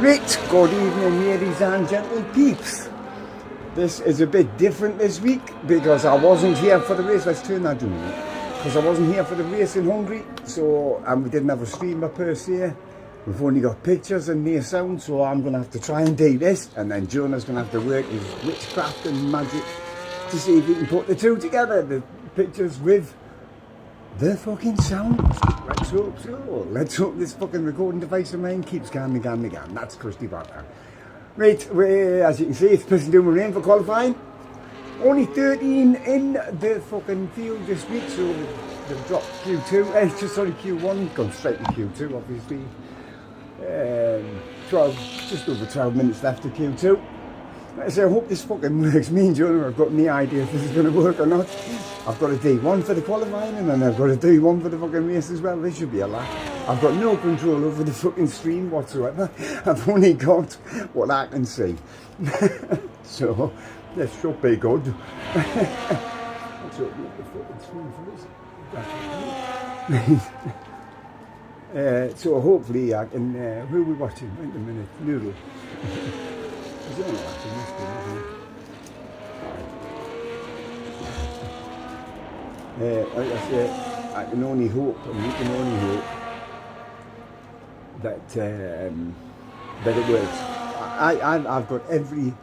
Great, good evening ladies and gentle peeps. This is a bit different this week because I wasn't here for the race. Let's turn that down. Because I wasn't here for the race in Hungary, so we didn't have a streamer per se. We've only got pictures and near sound, so I'm going to have to try and do this, and then Jonah's going to have to work his witchcraft and magic to see if he can put the two together, the pictures with the fucking sound. Let's hope so. Let's hope this fucking recording device of mine keeps going. That's crusty butter. Right, as you can see, it's pissing down with rain for qualifying. Only 13 in the fucking field this week, so they've dropped Q2, sorry, Q1, gone straight to Q2 obviously. just over 12 minutes left of Q2. So I hope this fucking works. Me and Jonah have got no idea if this is going to work or not. I've got to do one for the qualifying and then I've got to do one for the fucking race as well. This should be a laugh. I've got no control over the fucking stream whatsoever. I've only got what I can see. So this should be good. Let's open up the fucking stream for this. So hopefully I can, who are we watching? Wait a minute, Noodle. He's only watching this thing, isn't he? Like I said, I can only hope, and we can only hope that that it works. I've got every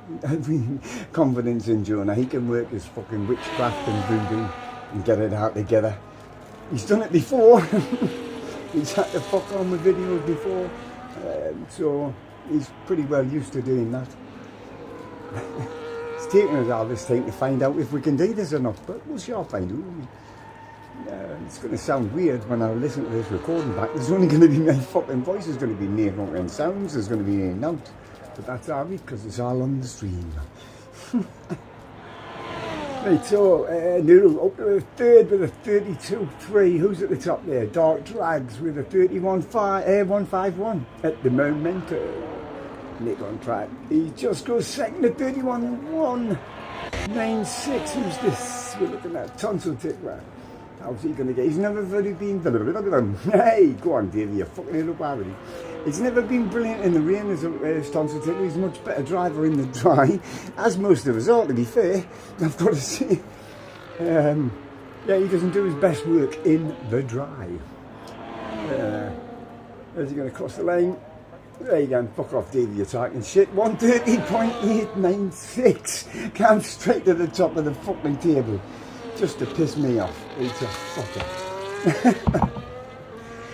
confidence in Jonah. He can work his fucking witchcraft and voodoo and get it out together. He's done it before. He's had to fuck on with videos before, so he's pretty well used to doing that. It's taken us all this time to find out if we can do this or not, but we'll sure find out. It's going to sound weird when I listen to this recording back. There's only going to be my fucking voice. There's going to be no fucking sounds. There's going to be no out. But that's alright because it's all on the stream. Right, so Noodle up to the third with a 32.3. Who's at the top there? Dark Drags with a 151 at the moment. Nick on track. He just goes second at 31.196. Who's this? We're looking at Tonsil Tickler. How's he going to get? He's never really been. Hey, go on, Davey, you're fucking it up already. He's never been brilliant in the rain as Tonsil Tickler. He's a much better driver in the dry, as most of us are, to be fair. I've got to say. Yeah, he doesn't do his best work in the dry. Is he going to cross the line? There you go, fuck off Davey, you're talking shit. 130.896. Comes straight to the top of the fucking table. Just to piss me off. It's a fucker.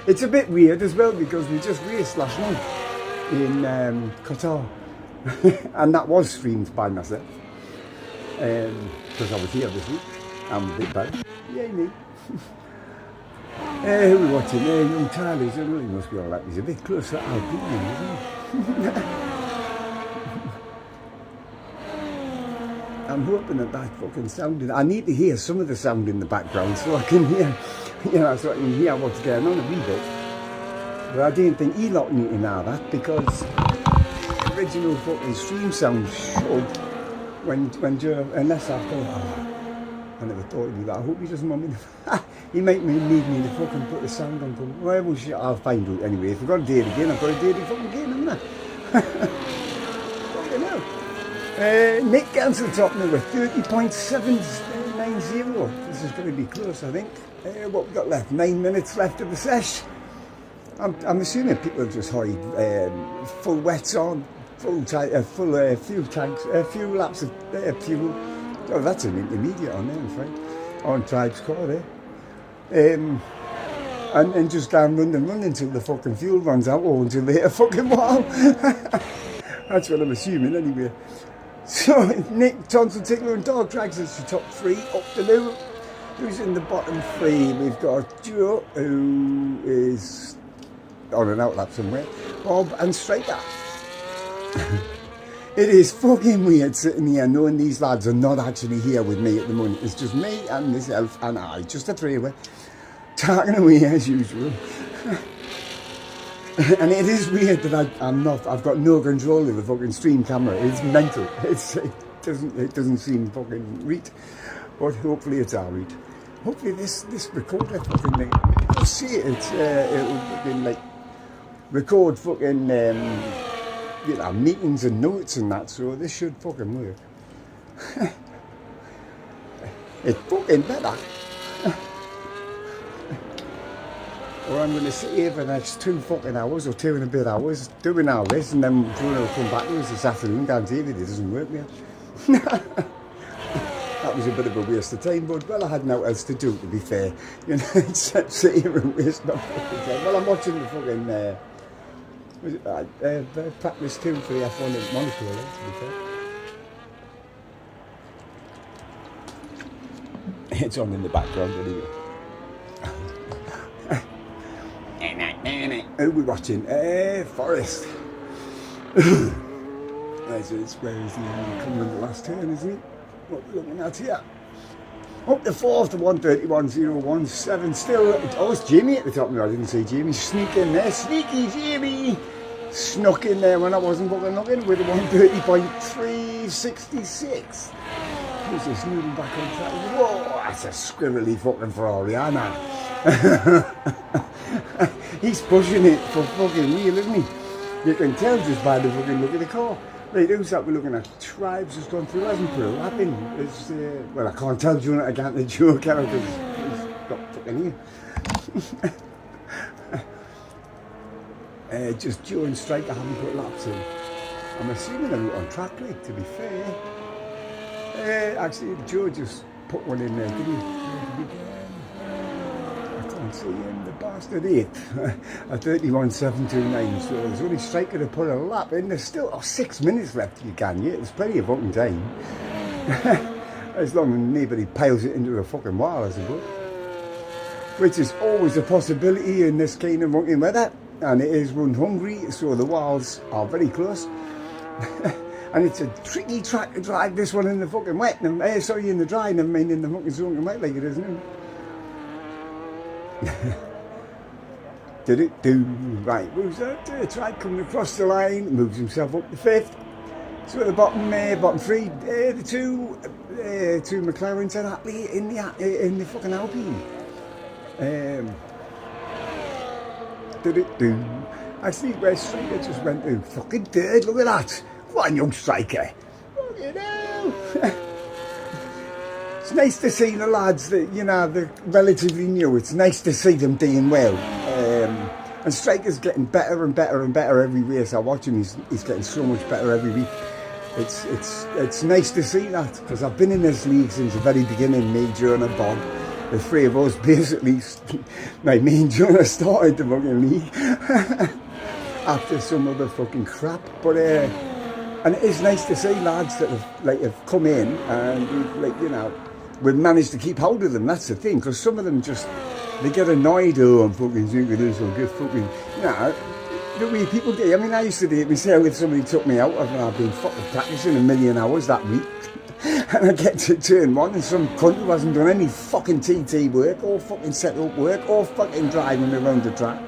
It's a bit weird as well because we just raced last night in Qatar. And that was streamed by myself. Because I was here this week. I'm a bit bad. Yay me. Who are we watching? Young Tyler, he must be alright. He's a bit closer to Alpine, isn't he? I'm hoping that fucking sounded. I need to hear some of the sound in the background so I can hear, so I can hear what's going on a wee bit. But I didn't think he lot need to know that because the original fucking stream sound should unless I thought, I never thought he'd do that. I hope he doesn't want me to. He might need me to fucking put the sound on. Well, shit, I'll find out anyway. If I've got to do it again, I've got to do it fucking again, haven't I? Fucking hell. Nick gets to the top now with 30.790. This is going to be close, I think. What we got left? 9 minutes left of the sesh. I'm assuming people have just hide full wets on, full fuel tanks, fuel laps of fuel. Oh, that's an intermediate on there, I'm afraid. On Tribe's car there. And just down run until the fucking fuel runs out or until they hit a fucking wall. That's what I'm assuming anyway. So Nick, Tonsil Tickler and Dog Drags is the top three up to now. Who's in the bottom three? We've got Joe, who is on an outlap somewhere, Bob and Striker. It is fucking weird sitting here knowing these lads are not actually here with me at the moment. It's just me and myself and I, just a three-way, talking away as usual. And it is weird that I've got no control of the fucking stream camera. It's mental. It doesn't seem fucking right. But hopefully it's all right. Hopefully this recorder fucking thing, you'll see it. It'll fucking like record fucking meetings and notes and that, so this should fucking work. It's fucking better. Or I'm going to sit here for the next 2 fucking hours or 2 and a bit hours doing all this, and then Bruno will come back to us this afternoon. Guaranteed it doesn't work yet. That was a bit of a waste of time, but well, I had nothing else to do, to be fair. You know, except sit here and waste my fucking time. Well, I'm watching the fucking practice 2 for the F1 at Monaco, to be fair. It's on in the background anyway. Who are we watching? Forest. There's it. Where is he? Coming in the last turn, isn't he? What we're looking at here. Up the 4th to 131.017. Still, oh, it's Jamie at the top. No, I didn't see Jamie. Sneak in there. Sneaky Jamie. Snuck in there when I wasn't fucking looking with a 130.366. Who's this moving back on track? Whoa, that's a scribbly fucking Ferrari, isn't it? He's pushing it for fucking real, isn't he? You can tell just by the fucking look of the car. Right, who's that we're looking at? Tribes has gone through, hasn't put a lap in. It's, well, I can't tell Jonah, I can't let Joe carry because he's got fucking here. Just Joe and Striker haven't put laps in. I'm assuming they're on track, like, to be fair. Actually, Joe just put one in there, didn't he? I can't see him, the bastard 8th. A 31.729, so there's only Striker to put a lap in. There's still 6 minutes left, you can, yeah? There's plenty of fucking time. As long as nobody piles it into a fucking wall, I suppose. Which is always a possibility in this kind of fucking weather. And it is run hungry, so the walls are very close. And it's a tricky track to drive this one in the fucking wet. Sorry, in the dry, never mind in the fucking soaking wet like it is now. Did it do? Right, moves that track coming across the line, moves himself up the 5th. So at the bottom, bottom 3, the two McLarens are happy in the fucking Alpine. Did it do? Actually, where Striker just went to fucking 3rd. Look at that. What a young Striker. Fucking hell. It's nice to see the lads that, you know, they're relatively new. It's nice to see them doing well. And Striker's getting better and better and better every race I watch him. He's getting so much better every week. It's nice to see that, because I've been in this league since the very beginning, me, Jonah, Bob. The 3 of us basically, like me and Jonah started the fucking league after some other fucking crap. But and it is nice to see lads that have come in and we've managed to keep hold of them. That's the thing, because some of them just, they get annoyed. Oh, I'm fucking sick of this, I'll get fucking, the way people do. I mean, I used to do it myself if somebody took me out and I've been fucking practicing a million hours that week. And I get to turn 1 and some cunt who hasn't done any fucking TT work or fucking set up work or fucking driving around the track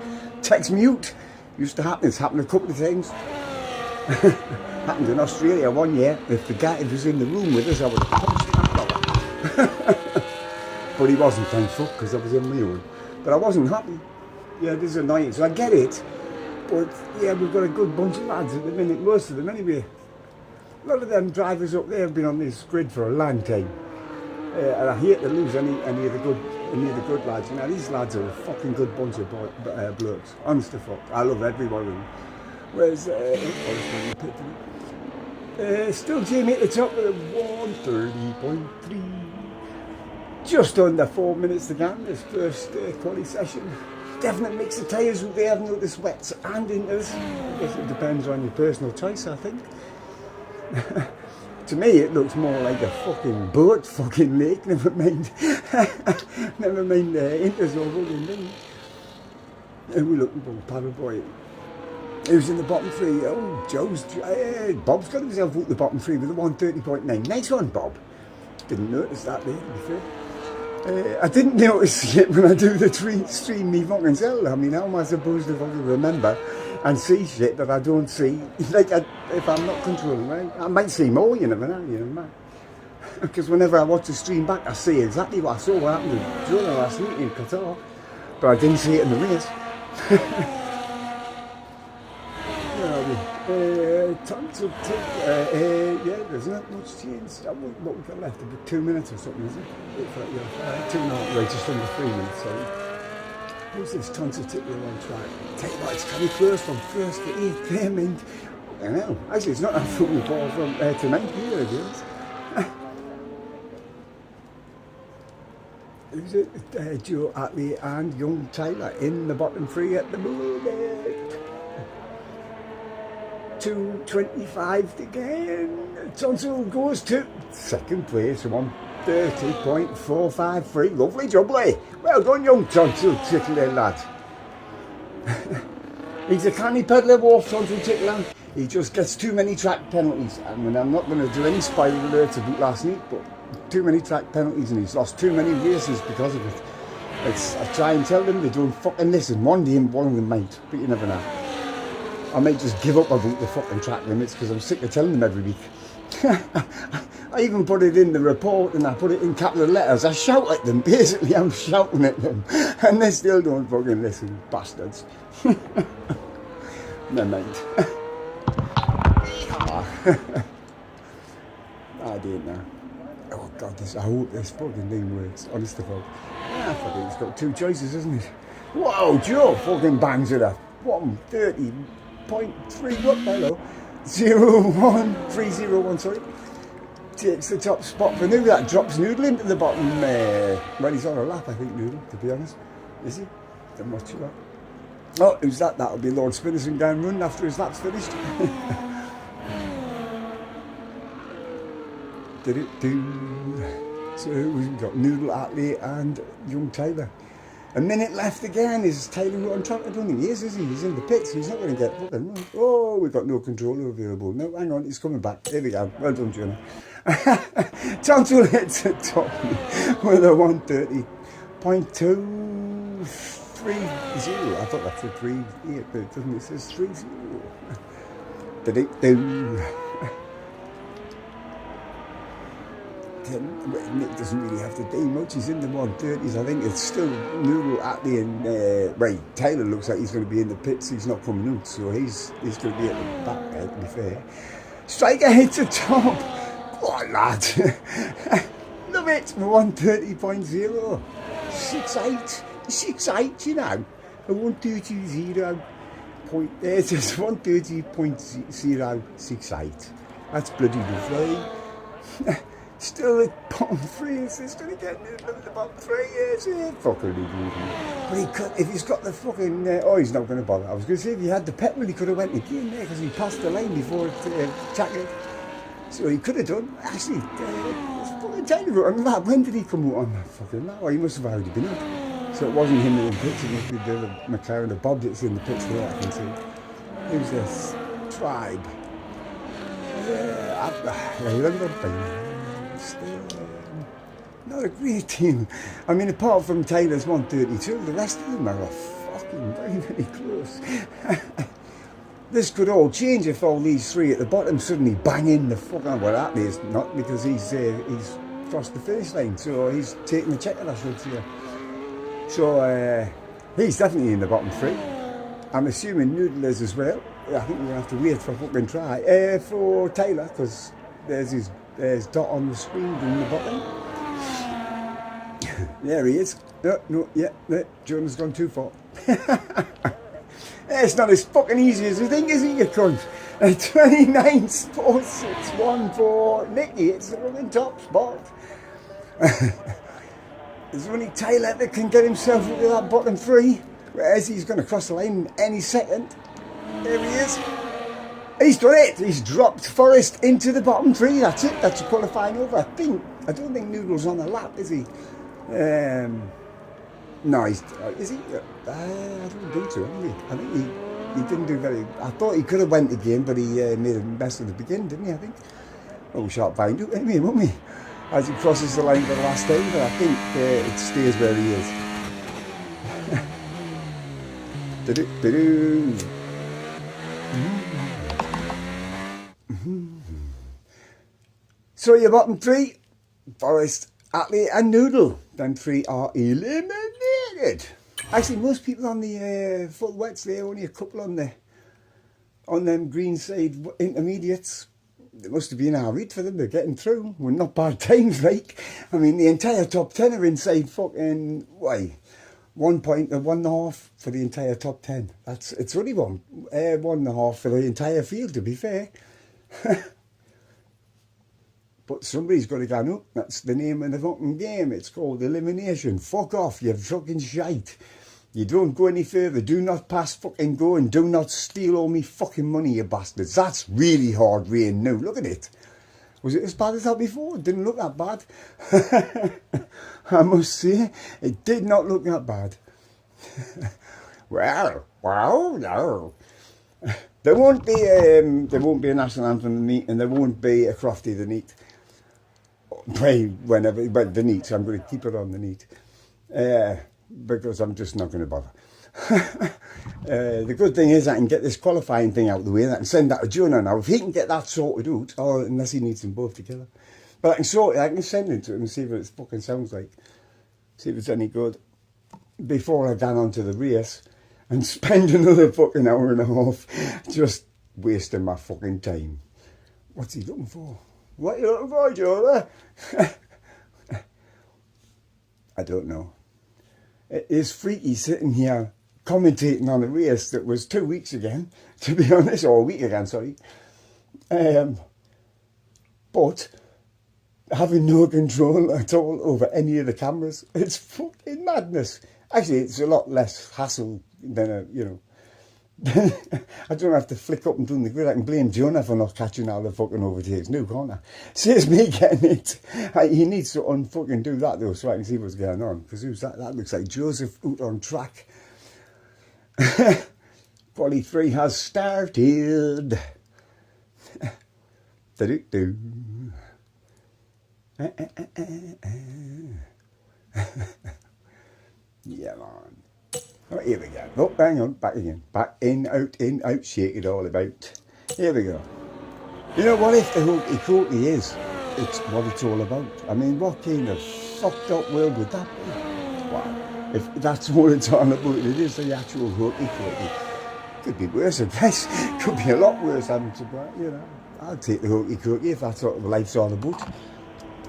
text mute. Used to happen. It's happened a couple of times. Happened in Australia one year. If the guy was in the room with us, I would have punched that blower. But he wasn't, thankful, because I was in my own. But I wasn't happy. Yeah, this is annoying. So I get it. But yeah, we've got a good bunch of lads at the minute. Most of them anyway. A lot of them drivers up there have been on this grid for a long time, and I hate to lose any of the good lads. You know, these lads are a fucking good bunch of blokes. Honest to fuck, I love every one of them. Whereas, still Jamie at the top with a 130.3, just under 4 minutes to go. This first quali session. Definite mix of tyres. They have noticed wets and inters. I guess it depends on your personal choice, I think. To me, it looks more like a fucking boat, fucking lake. Never mind inters or fucking thing. And we're looking for Paddleboy. Who's in the bottom 3? Oh, Bob's got himself out the bottom 3 with a 130.9. Nice one, Bob. Didn't notice that there, to be fair. I didn't notice it when I do the stream me fucking self. I mean, how am I supposed to fucking remember and see shit that I don't see? Like, if I'm not controlling, right? I might see more, you never know, Because whenever I watch the stream back, I see exactly what I saw, what happened to Jonah last week in Qatar. But I didn't see it in the race. tons of yeah, there's not much change. What we've got left, about 2 minutes or something, is it? Yeah, 2.5, right, just under 3 minutes, sorry. Who's this tons of tickler on track? Tell you what, it's kind of close from first to eighth there, I don't know. Actually, it's not that fucking far from to ninth here, I guess. Who's it? Joe Atley and young Tyler in the bottom three at the moment. 2:25 again. Tonsil goes to second place, 1:30.453. Lovely jubbly. Well done, young Tonsil Tickler lad. He's a canny peddler, Wolf Tonsil Tickler. He just gets too many track penalties. I mean, I'm not going to do any spoiler alerts about last night, but too many track penalties and he's lost too many races because of it. I try and tell them they don't fucking listen. One day one of them might, but you never know. I might just give up about the fucking track limits because I'm sick of telling them every week. I even put it in the report and I put it in capital letters. I shout at them, basically I'm shouting at them and they still don't fucking listen, bastards. Never mind. I didn't know. Oh God, I hope this fucking thing works, honest to God. Fucking it's got two choices, isn't it? Whoa, Joe fucking bangs it up. 1:30.3, what, hello? 01301, sorry. Takes the top spot for Noodle. That drops Noodle into the bottom. Well, he's on a lap, I think, Noodle, to be honest. Is he? I'm not sure. Oh, who's that? That'll be Lord Spinnerson down run after his lap's finished. Did it do? So we've got Noodle, Atley and young Tyler. A minute left again. Is Taylor on track? I don't think he is he? He's in the pits. He's not going to get fucking run. Oh, we've got no controller available. No, hang on, he's coming back. There we go. Well done, Jonah. Tonsil hits the top with a 1:30.230. I thought that's a 3, but it doesn't. It says 30. Did it do? Nick doesn't really have to do much. He's in the 1:30s. I think it's still Noodle, Atley and right. Taylor looks like he's going to be in the pits. He's not coming out, so he's going to be at the back there, to be fair. Striker hits the top. Go on, lad. Love it. 1:30.0. 6.8. 6.8, you know. A 1:30.0. It says 1:30.068. That's bloody lovely. Still at bottom three, is this going to get Noodle at the bottom three? Yes, yeah, fucking idiot. But he could, if he's got the fucking, oh, he's not going to bother. I was going to say, if he had the petrol, he could have went again there because he passed the lane before it tackled. So he could have done. Actually, it's fucking terrible. I mean, when did he come out on that fucking lap? Well, he must have already been out. So it wasn't him in the pits, it must be the McLaren, the Bob that's in the pits there, I can see. Who's this? Tribe. Not a great team. I mean, apart from Taylor's 1:32, the rest of them are fucking very, very close. This could all change if all these three at the bottom suddenly bang in the fuck on. Well, that is not, because he's crossed the finish line, so he's taking the checker, I should say. So he's definitely in the bottom three. I'm assuming Noodle is as well. I think we're going to have to wait for a fucking try for Taylor, because there's Dot on the screen in the bottom. There he is. No, Jonah's gone too far. It's not as fucking easy as you think, is it, you cunt? 29.614 for Nicky. It's the fucking top spot. There's only Taylor that can get himself into that bottom three, whereas he's going to cross the line any second. There he is. He's done it. He's dropped Forrest into the bottom three. That's it. That's a qualifying over. I don't think Noodle's on the lap, is he? No, is he? I don't think so. I think he didn't do very. I thought he could have went again, but he made a mess at the beginning, didn't he? I think. Oh, sharp find out, won't we? As he crosses the line for the last time, but I think it stays where he is. So your bottom three, Forrest, Atley and Noodle. Then three are eliminated. Actually, most people on the full wets, there only a couple on on them greenside intermediates. It must have been hard for them. They're getting through. Well, not bad times, like. I mean, the entire top 10 are inside fucking, why? 1 point or 1.5 for the entire top 10. It's only 1.5 for the entire field, to be fair. But somebody's got to get up. That's the name of the fucking game. It's called elimination. Fuck off, you fucking shite. You don't go any further. Do not pass fucking go, and do not steal all me fucking money, you bastards. That's really hard rain now. Look at it. Was it as bad as that before? It didn't look that bad. I must say, it did not look that bad. Well, no. There won't be a national anthem in the neat, and there won't be a crofty the neat. Whenever, but the neat, so I'm going to keep it on the neat. Because I'm just not going to bother. The good thing is I can get this qualifying thing out of the way, and I can send that to Jonah now. If he can get that sorted out, or unless he needs them both together. But I can sort it, I can send it to him and see what it fucking sounds like. See if it's any good. Before I get onto the race and spend another fucking hour and a half just wasting my fucking time. What's he looking for? What are you looking for, Jonah? I don't know. It is freaky sitting here commentating on a race that was 2 weeks again, to be honest, or a week again, sorry. But having no control at all over any of the cameras, it's fucking madness. Actually, it's a lot less hassle than I don't have to flick up and down the grid. I can blame Jonah for not catching all the fucking overtakes now, can't I? Saves me getting it. He needs to unfucking do that though, so I can see what's going on. Because who's that? That looks like Joseph out on track. Quali 3 has started. Do-do-do. Yeah, man. Oh, here we go. Oh, hang on, back again. Back, in, out, shake it all about. Here we go. You know what, if the hokey-cokey is, it's what it's all about. I mean, what kind of fucked up world would that be? Wow. If that's what it's all about, it is the actual hokey-cokey. Could be worse, I guess. Could be a lot worse, having to, I'll take the hokey-cokey if that's what life's all about.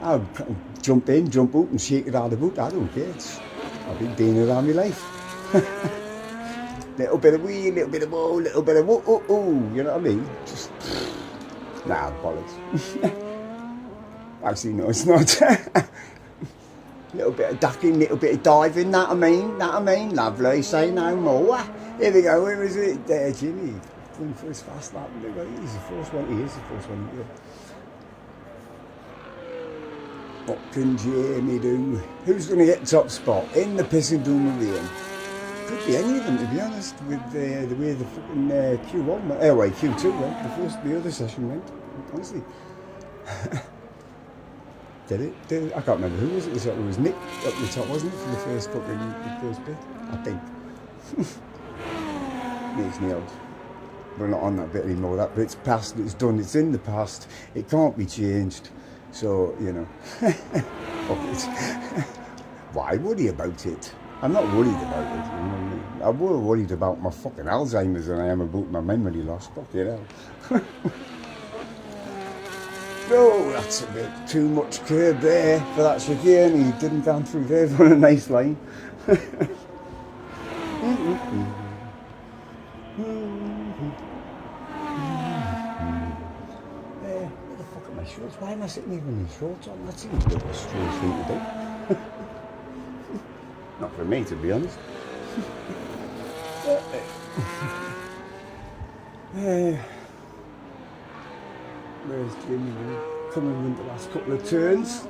I'll jump in, jump out and shake it all about. I don't care. I've been doing it all my life. Little bit of wee, little bit of oh, little bit of oh, you know what I mean? Just, nah, bollocks. Actually, no, it's not. Little bit of ducking, little bit of diving, that I mean, lovely, say no more. Here we go, where is it? There, Jimmy. Going for his fast lap. He's the first one, he is the first one. Yeah. What can Jamie do? Who's going to get top spot in the pissing doom of rain? Could be any of them, to be honest, with the way the fucking Q1 went. Q2 went, the other session went, honestly. Did it? I can't remember who was it. It was Nick up the top, wasn't it, for the first bit, I think. Makes me odd. We're not on that bit anymore. That bit's past, it's done, it's in the past. It can't be changed. So, fuck it. Why worry about it? I'm not worried about it. You know what I mean? I'm more worried about my fucking Alzheimer's than I am about my memory loss. Fuck it hell. Oh, that's a bit too much curb there for that chicane. He didn't come through there for a nice line. Where the fuck are my shorts? Why am I sitting here with my shorts on? That seems a bit of a strange thing to do. Not for me, to be honest. Where's Jimmy coming in the last couple of turns?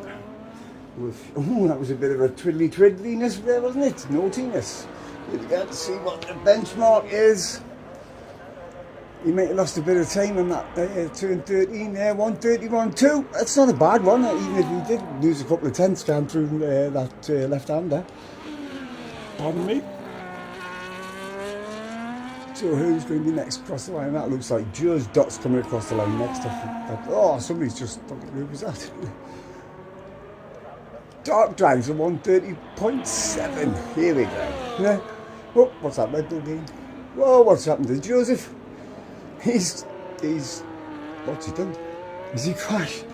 That was a bit of a twiddly-twiddliness there, wasn't it? Naughtiness. We got to see what the benchmark is. He might have lost a bit of time on that turn 13 there, 1:31.2. That's not a bad one, even if he did lose a couple of tenths down through that left-hander. Pardon me. So who's going to be next across the line? That looks like Joe's Dot's coming across the line next. Somebody's just fucking, who was that? Dark Drives are 130.7. Here we go. Oh, what's that Red Bull game? Whoa, what's happened to Joseph? He's, what's he done? Has he crashed?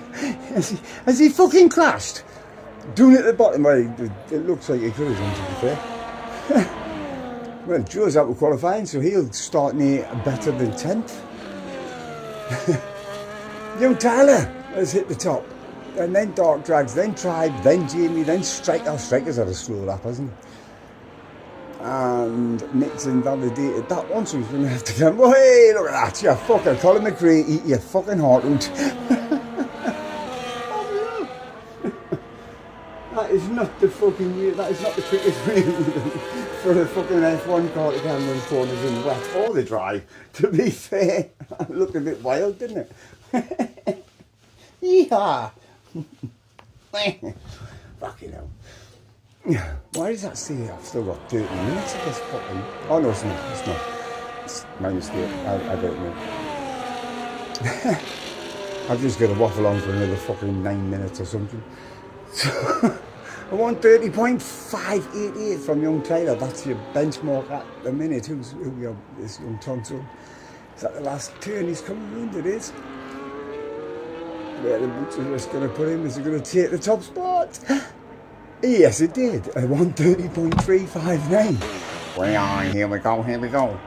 Has he fucking crashed? Doing it at the bottom, well, it looks like he could have done, to be fair. Well, Joe's out of qualifying, so he'll start near better than 10th. Young Tyler has hit the top. And then Dark Drags, then Tribe, then Jamie, then Striker. Oh, Striker's had a slow lap, hasn't he? And Nick's invalidated that one, so he's going to have to come, oh, hey, look at that, you fucking Colin McRae, eat your fucking heart out. That is not the fucking way, that is not the quickest way for a fucking F1 car to come in corners in wet or the dry, to be fair. That looked a bit wild, didn't it? Yeehaw! Fucking hell. Why does that say I've still got 30 minutes of this fucking... Oh no, it's not. It's not. It's my mistake. I don't know. I've just got to waffle on for another fucking 9 minutes or something. So, I want 30.588 from young Taylor. That's your benchmark at the minute. Who's this young tonsil? Is that the last turn he's coming around? It is. Where the boots are just going to put him? Is he going to take the top spot? Yes, it did. I won 30.359. Well, here we go, here we go.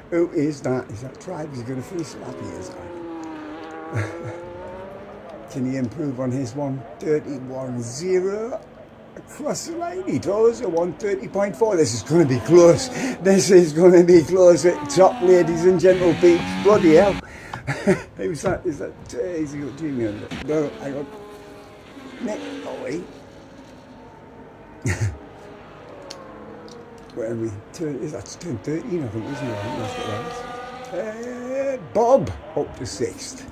Who is that? Is that Tribe? Is he going to finish lappy, is that? Can he improve on his 1:31.0 across the line? He does. A 1:30.4. This is going to be close. This is going to be close at top, ladies and gentle peeps. Bloody hell. Who's that? Is that? Is he got Jamie on it? No, I got Nick. Oh, wait. Where are we? That's turn 13, I think, isn't it? I think that's what that is. Bob up to 6th.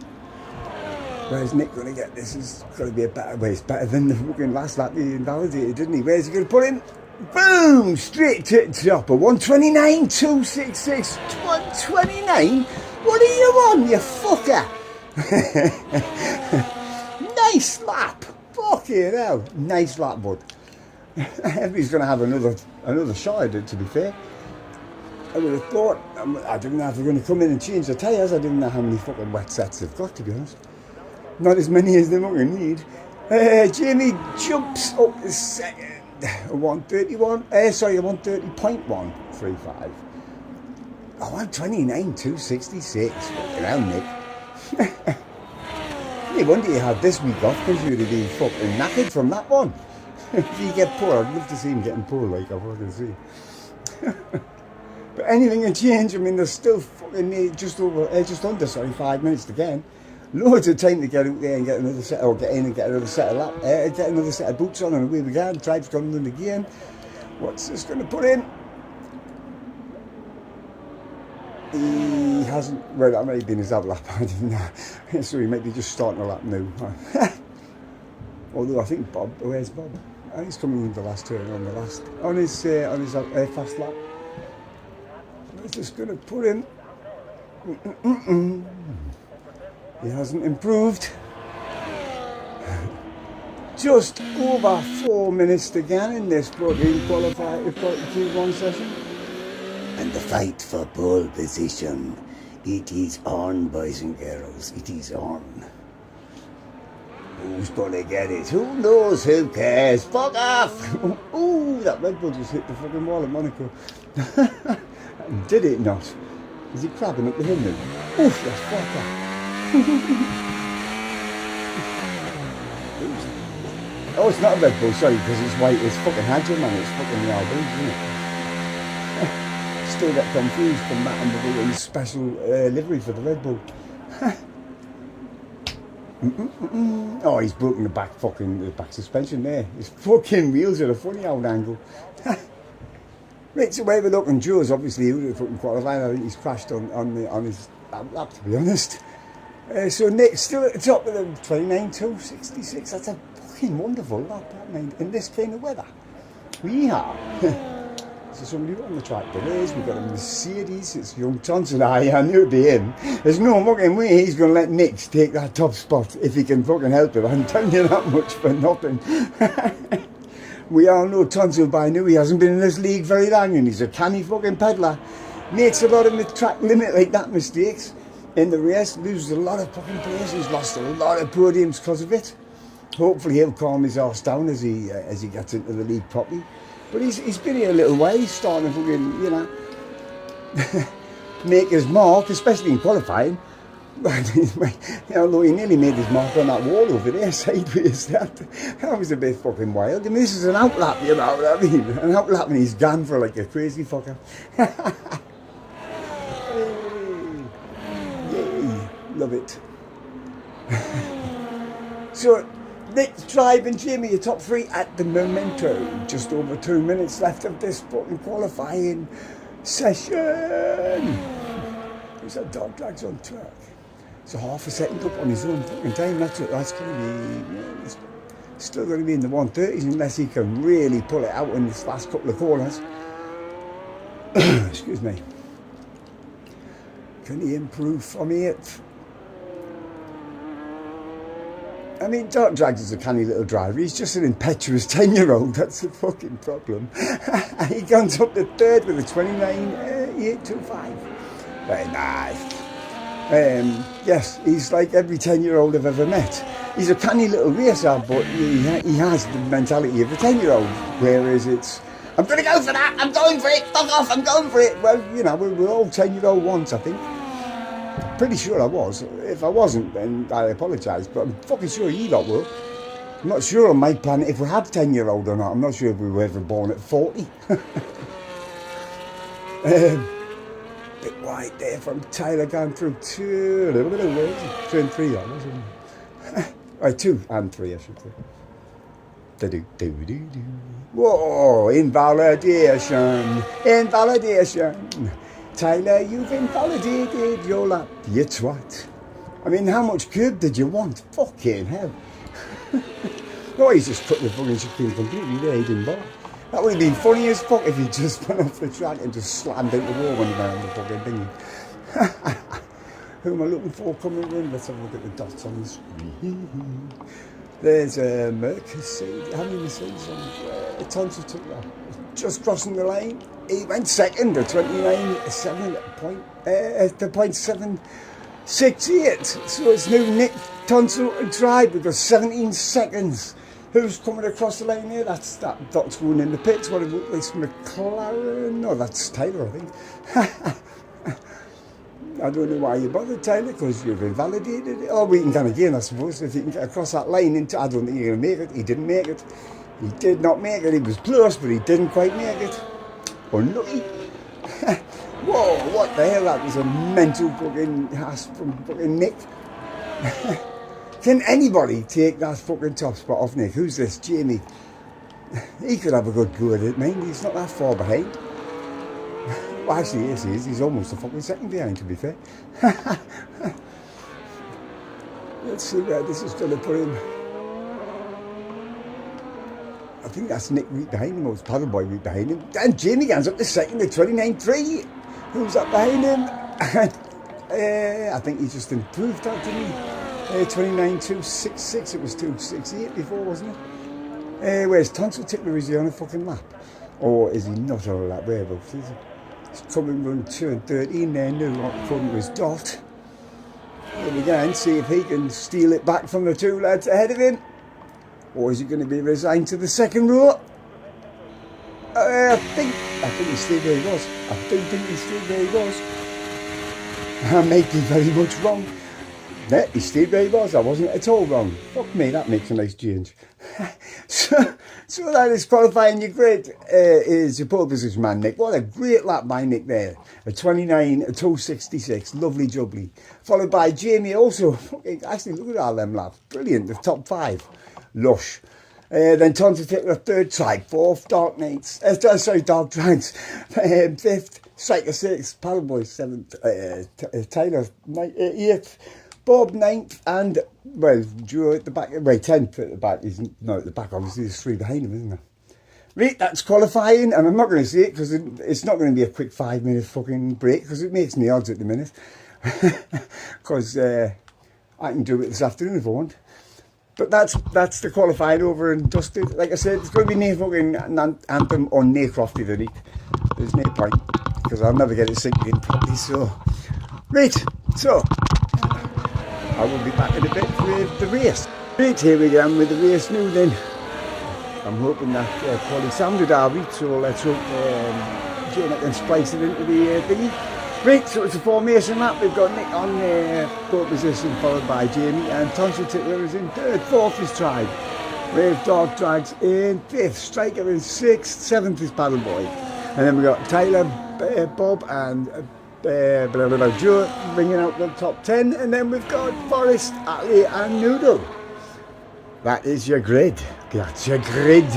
Where's Nick going to get this? Is going to be a better way. It's better than the fucking last lap he invalidated, didn't he? Where's he going to put him? Boom! Straight to the top. A 1:29.266. 1:29? What are you on, you fucker? Nice lap. Fucking hell. Nice lap, bud. Everybody's going to have another shot at it, to be fair. I would have thought, I didn't know if they're going to come in and change the tyres. I didn't know how many fucking wet sets they've got, to be honest. Not as many as they're going to need. Jamie jumps up to second. 1:30.135. Oh, 1:29.266. Fucking hell, Nick. No wonder you had this week off, because you'd have been fucking knackered from that one. If you get poor, I'd love to see him getting poor, like I fucking see. But anything can change. I mean, there's still fucking just under 5 minutes to get in. Loads of time to get out there and get another set, or get in and get another set of get another set of boots on, and away we go. Tribe's coming in again. What's this going to put in? He hasn't. Well, that might have been his other lap. I didn't know. So he might be just starting a lap now. Although I think Bob. Where's Bob? I think he's coming in the last turn on his fast lap. Where's this going to put him? He hasn't improved. Just over 4 minutes to go in this fucking Q1 session. And the fight for pole position. It is on, boys and girls. It is on. Who's gonna get it? Who knows? Who cares? Fuck off! Ooh, that Red Bull just hit the fucking wall at Monaco. Did it not? Is he crabbing up the hill now? Oof, that's fuck off. Oh, it's not a Red Bull, sorry, because it's white. It's fucking Hadger, man. It's fucking the Albans, isn't it? Still get confused from that and the special livery for the Red Bull. Oh, he's broken the back suspension there. His fucking wheels at a funny old angle. Right, so where we're looking, Joe's obviously out of fucking qualifying. I think he's crashed on his lap, to be honest. So Nick's still at the top of the 29.266. That's a fucking wonderful lap, in this kind of weather. Yeehaw! So somebody on the track today is, we've got a Mercedes, it's young Thompson. I knew it'd be him. There's no fucking way he's going to let Nick take that top spot if he can fucking help it. I'm telling you that much for nothing. We all know Tonsil by now. He hasn't been in this league very long and he's a canny fucking peddler. makes a lot of the track limit like that mistakes in the race, loses a lot of fucking places, lost a lot of podiums because of it. Hopefully he'll calm his arse down as he gets into the league properly. But he's been here a little while. He's starting to fucking, you know, make his mark, especially in qualifying. Although he nearly made his mark on that wall over there, sideways. That was a bit fucking wild. I mean, this is an outlap, you know what I mean? An outlap, and he's gone for like a crazy fucker. Yay, love it. So, Nick, Tribe and Jamie are top three at the memento. Just over 2 minutes left of this fucking qualifying session. There's that dog drags on track. So half a second up on his own fucking time. That's going to be, it's still going to be in the 130s unless he can really pull it out in this last couple of corners. Excuse me. Can he improve from it? I mean, Dark Drags is a canny little driver. He's just an impetuous 10-year-old. That's the fucking problem. He comes up to third with a 29.825. Very nice. Yes, he's like every 10-year-old I've ever met. He's a canny little racer, but he has the mentality of a 10-year-old. Whereas it's, I'm going to go for that. I'm going for it. Fuck off. I'm going for it. Well, you know, we're all 10-year-old once, I think. Pretty sure I was. If I wasn't, then I apologise. But I'm fucking sure you lot were. I'm not sure on my planet if we had 10-year-old or not. I'm not sure if we were ever born at 40. Bit wide there from Tyler going through 2, a little bit of words. 2 and 3 on, wasn't it? Right, 2 and 3, I should say. Whoa, invalidation. Invalidation. Tyler, you've invalidated your lap, you twat. I mean, how much curb did you want? Fucking hell. Oh, he's just cut the fucking chicane completely there, he didn't bother. That would have been funny as fuck if he just went off the track and just slammed into the wall when he went on the fucking thingy. Who am I looking for coming in? Let's have a look at the dots on the screen. There's a Mercedes. How many Mercedes on tons of took that? Just crossing the lane. He went second at 29.7 at point 768. So it's new Nick Tunstall and Tribe because 17 seconds. Who's coming across the lane here? That's that dot's going in the pits. What about this McLaren? No, that's Taylor, I think. I don't know why you bothered, Taylor, because you've invalidated it. Oh, we can come again, I suppose, if you can get across that lane. I don't think you're going to make it. He didn't make it. He did not make it. He was close, but he didn't quite make it. Unlucky. Whoa, what the hell? That was a mental fucking ass from fucking Nick. Can anybody take that fucking top spot off Nick? Who's this? Jamie. He could have a good go at it, man. He's not that far behind. Well, actually, yes, he is. He's almost a fucking second behind, to be fair. Let's see where this is going to put him. I think that's Nick right behind him, or it's Paddleboy right behind him. And Jamie gets up to second at 29.3. Who's up behind him? I think he just improved that, didn't he? 29.266. It was 2.68 before, wasn't it? Where's Tunstall Tickler? Is he on a fucking lap? Or is he not on a lap? Whereabouts is he? He's coming run 2 and 13 there, no, according to his dot. Here we go, and see if he can steal it back from the two lads ahead of him. Or is he going to be resigned to the second row? I think he stayed where he was. I don't think he stayed where he was. I may be very much wrong. Yeah, he stayed where he was. I wasn't at all wrong. Fuck me, that makes a nice change. So that is qualifying your grid is your pole position man, Nick. What a great lap by Nick there. A 29.266. Lovely jubbly. Followed by Jamie also. Actually, look at all them laps. Brilliant. The top 5. Lush. Then Tunstall Tickler third, Tribe fourth, Dark Drags, 5th, Striker 6th, Paddleboy 7th, Taylor 8th, Bob 9th, and, well, Joe at the back, 10th at the back. He's not at the back, obviously, there's 3 behind him, isn't there? Right, that's qualifying, and I'm not going to say it because it's not going to be a quick 5-minute fucking break because it makes me odds at the minute. Because I can do it this afternoon if I want. But that's the qualifying over and dusted. Like I said, it's going to be no fucking anthem on no crofty the week. There's no point. because I'll never get it synced in properly. So, right, so I will be back in a bit with the race. Right, here we go with the race now then. I'm hoping that Polly sounded alright, so let's hope Jonah can splice it into the thingy. Right, so it's a formation lap. We've got Nick on pole position, followed by Jamie, and Tonsil Tickler is in third. Fourth is Tribe. Wave Dog Drags in fifth. Striker in sixth. Seventh is Paddle Boy. And then we've got Tyler, Bob, and Joe bringing out the top 10. And then we've got Forrest, Atlee, and Noodle. That is your grid. That's your grid.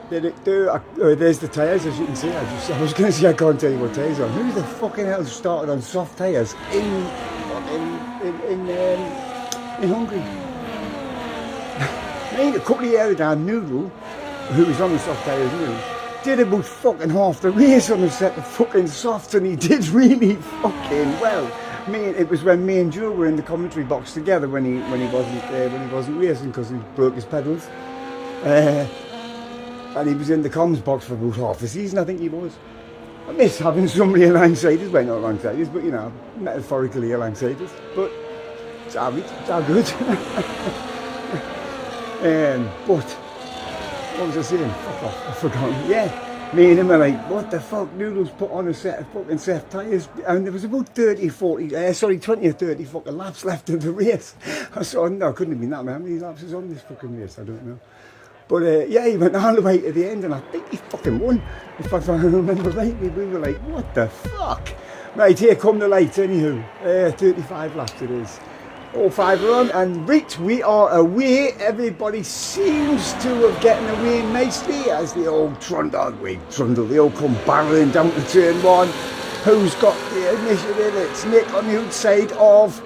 Did it do? Oh, there's the tyres, as you can see. I was going to say I can't tell you what tyres are. Who the fucking hell started on soft tyres in Hungary? I mean, a couple of years ago, Noodle, who was on the soft tyres now, did about fucking half the race on the set of fucking softs, and he did really fucking well. It was when me and Joe were in the commentary box together when he wasn't racing because he broke his pedals. And he was in the comms box for about half the season, I think he was. I miss having somebody alongside us, well not alongside us, but you know, metaphorically alongside us. But it's all right, it's all good. But, what was I saying? Fuck off, I've forgotten. Yeah, me and him are like, what the fuck, Noodles put on a set of fucking soft tyres, and there was about 20 or 30 fucking laps left of the race. I saw, no, it couldn't have been that, man. How many laps is on this fucking race? I don't know. But yeah, he went all the way to the end and I think he fucking won. If I remember rightly, we were like, what the fuck? Right, here come the lights anyhow. 35 laps it is. All five are on and right, we are away. Everybody seems to have gotten away nicely as the old Trundle, they all come barreling down to turn one. Who's got the initiative? It's Nick on the outside of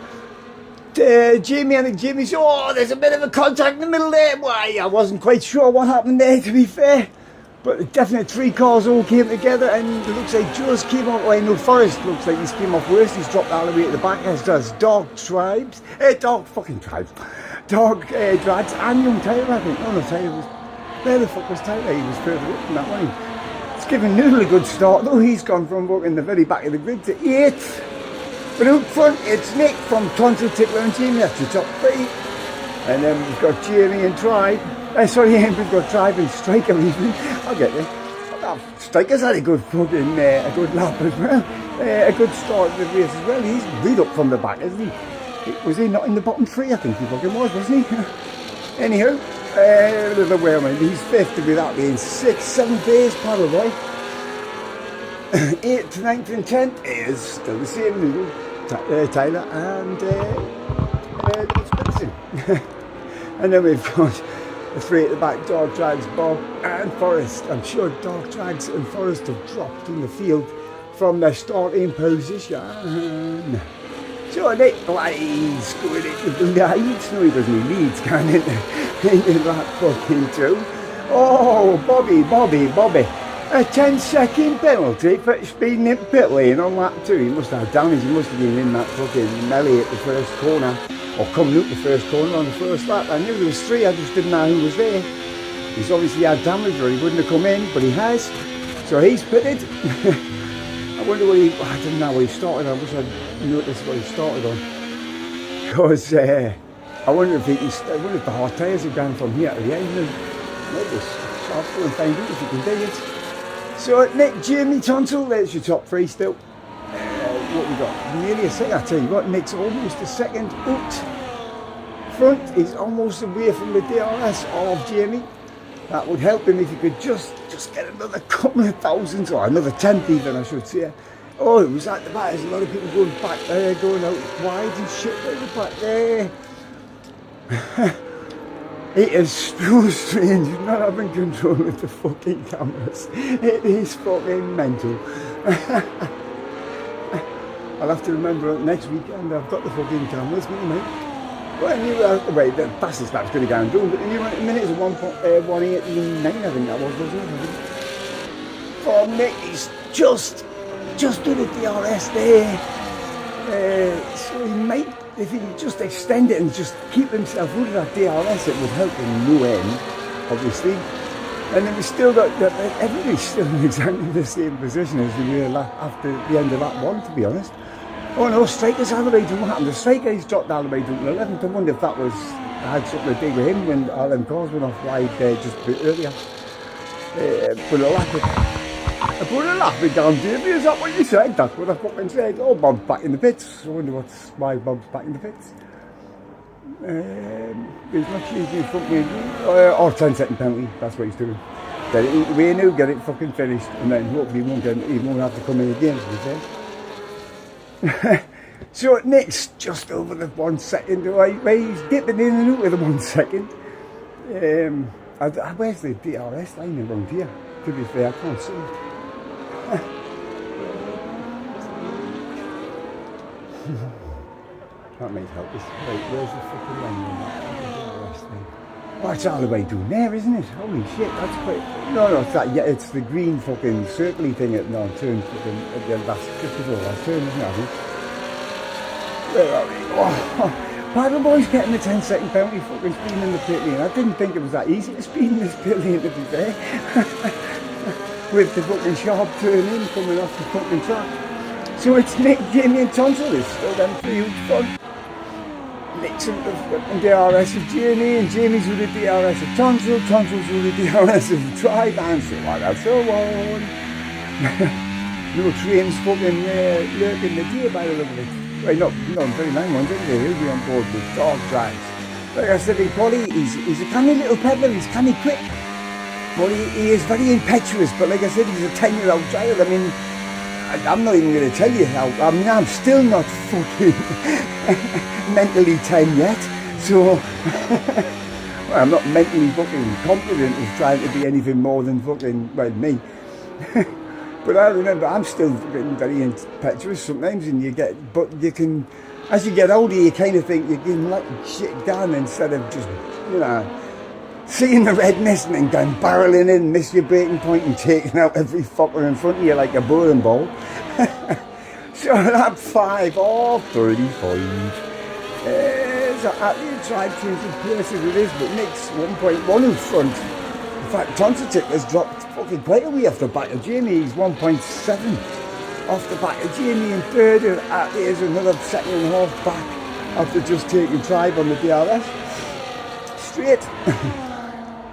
Jamie. I think Jamie said, oh, there's a bit of a contact in the middle there. Why, I wasn't quite sure what happened there, to be fair. But definitely three cars all came together, and it looks like Joe's came off. Well, no, Forrest looks like he's came off worse. He's dropped all the way at the back, as does Dog Drags, and Young Tyler, I think. Oh no, Tyler was, where the fuck was Tyler? He was further up than that one. It's given Noodle a good start, though. He's gone from walking the very back of the grid to 8th. But out front, it's Nick from Tonsil Tickler and Jamie. That's the top 3. And then we've got Jamie and Tribe. We've got Tribe and Striker even. I'll get there. Striker's had a good fucking, a good lap as well. A good start to the race as well. He's right up from the back, isn't he? Was he not in the bottom 3? I think he fucking was, wasn't he? Anyhow, he's 5th with that being 6th, 7th is Paddle Boy. 8th, 9th and 10th is still the same Noodle, Tyler and Spencer. And then we've got the 3 at the back, Dog Drags, Bob and Forrest. I'm sure Dog Drags and Forrest have dropped in the field from their starting position. So Nick Blaze going into the leads. No, he doesn't need leads, can he? Into that fucking 2. Oh, Bobby. A 10-second penalty for speeding in pit lane on lap 2. He must have damage. He must have been in that fucking melee at the first corner, or coming up the first corner on the first lap. I knew there was 3, I just didn't know who was there. He's obviously had damage or he wouldn't have come in, but he has. So he's pitted. I wonder what I didn't know what he started on. I wish I'd noticed what he started on. Because I wonder if the hard tyres have gone from here to the end. Maybe I'll go and find out if you can do it. So Nick, Jamie, Tonsil, there's your top 3 still. What we got? Nearly a second. I tell you what, Nick's almost a second out front. He's almost away from the DRS of Jamie. That would help him if he could just get another couple of thousands, or another 10th even, I should say. Oh, it was at the back. There's a lot of people going back there, going out wide and shit at the back there. It is so strange not having control of the fucking cameras. It is fucking mental. I'll have to remember next weekend I've got the fucking cameras with me. Well, anyway, the fastest lap's going to go and do, but anyway, in minutes of 1:189, I think that was, wasn't it? For Nick, he's just did the DRS there. So he might, if he could just extend it and just keep himself out of that DRS, it would help him no end, obviously. And then we still got, everybody's still in exactly the same position as we were after the end of that one, to be honest. Oh no, strikers all the way to what happened? The striker, he's dropped all the way to 11th. I wonder if that was, had something to do with him when all them cars went off wide just a bit earlier. But a laughing down, Jamie, is that what you said? That's what I fucking said. Oh, Bob's back in the pits. I wonder why Bob's back in the pits. He's not changing his fucking 10-second penalty, that's what he's doing. Get it away now, get it fucking finished, and then hopefully he won't have to come in again, to be fair. So Nick's just over the 1 second away. He's dipping in and out with the 1 second. Where's the DRS line around here? To be fair, I can't see it. That might help us. Right, where's the fucking line on that DRS thing? Oh, it's all the way down there, isn't it? Holy shit, that's quite... No, it's that, yeah, it's the green fucking circly thing at turn fucking at the last 54 last turn, isn't it, I think? Where are we? Oh, Paddle Boy's getting the 10-second penalty fucking speeding in the pit lane. I didn't think it was that easy to speed in this pit lane, to be fair. With the fucking sharp turn in coming off the fucking track. So it's Nick, Jamie and Tonsil. There's still them three huge fun. Nick's with the fucking DRS of Jamie, and Jamie's with the DRS of Tonsil, Tonsil's with the DRS of the Tribe, and so on and so on. No trains fucking lurking the day by the look of it. Right, not 39 ones, isn't there? He'll be on board with dog drives. Like I said, he's a canny little peddler, he's canny quick. But he is very impetuous, but like I said, he's a 10-year-old child. I mean, I'm not even going to tell you how. I mean, I'm still not fucking mentally 10 yet. So, well, I'm not mentally fucking confident of trying to be anything more than fucking, well, me. But I remember, I'm still fucking very impetuous sometimes, and but you can, as you get older, you kind of think you can let shit down instead of just, seeing the red mist and then going barreling in, miss your breaking point and taking out every fucker in front of you like a bowling ball. So lap 5 or 35. So I tried changing places with this, but Nick's 1.1 in front. In fact, Tonsil has dropped fucking quite a way off the back of Jamie. He's 1.7 off the back of Jamie in third, and there's another second and a half back after just taking Tribe on the DRS. Straight.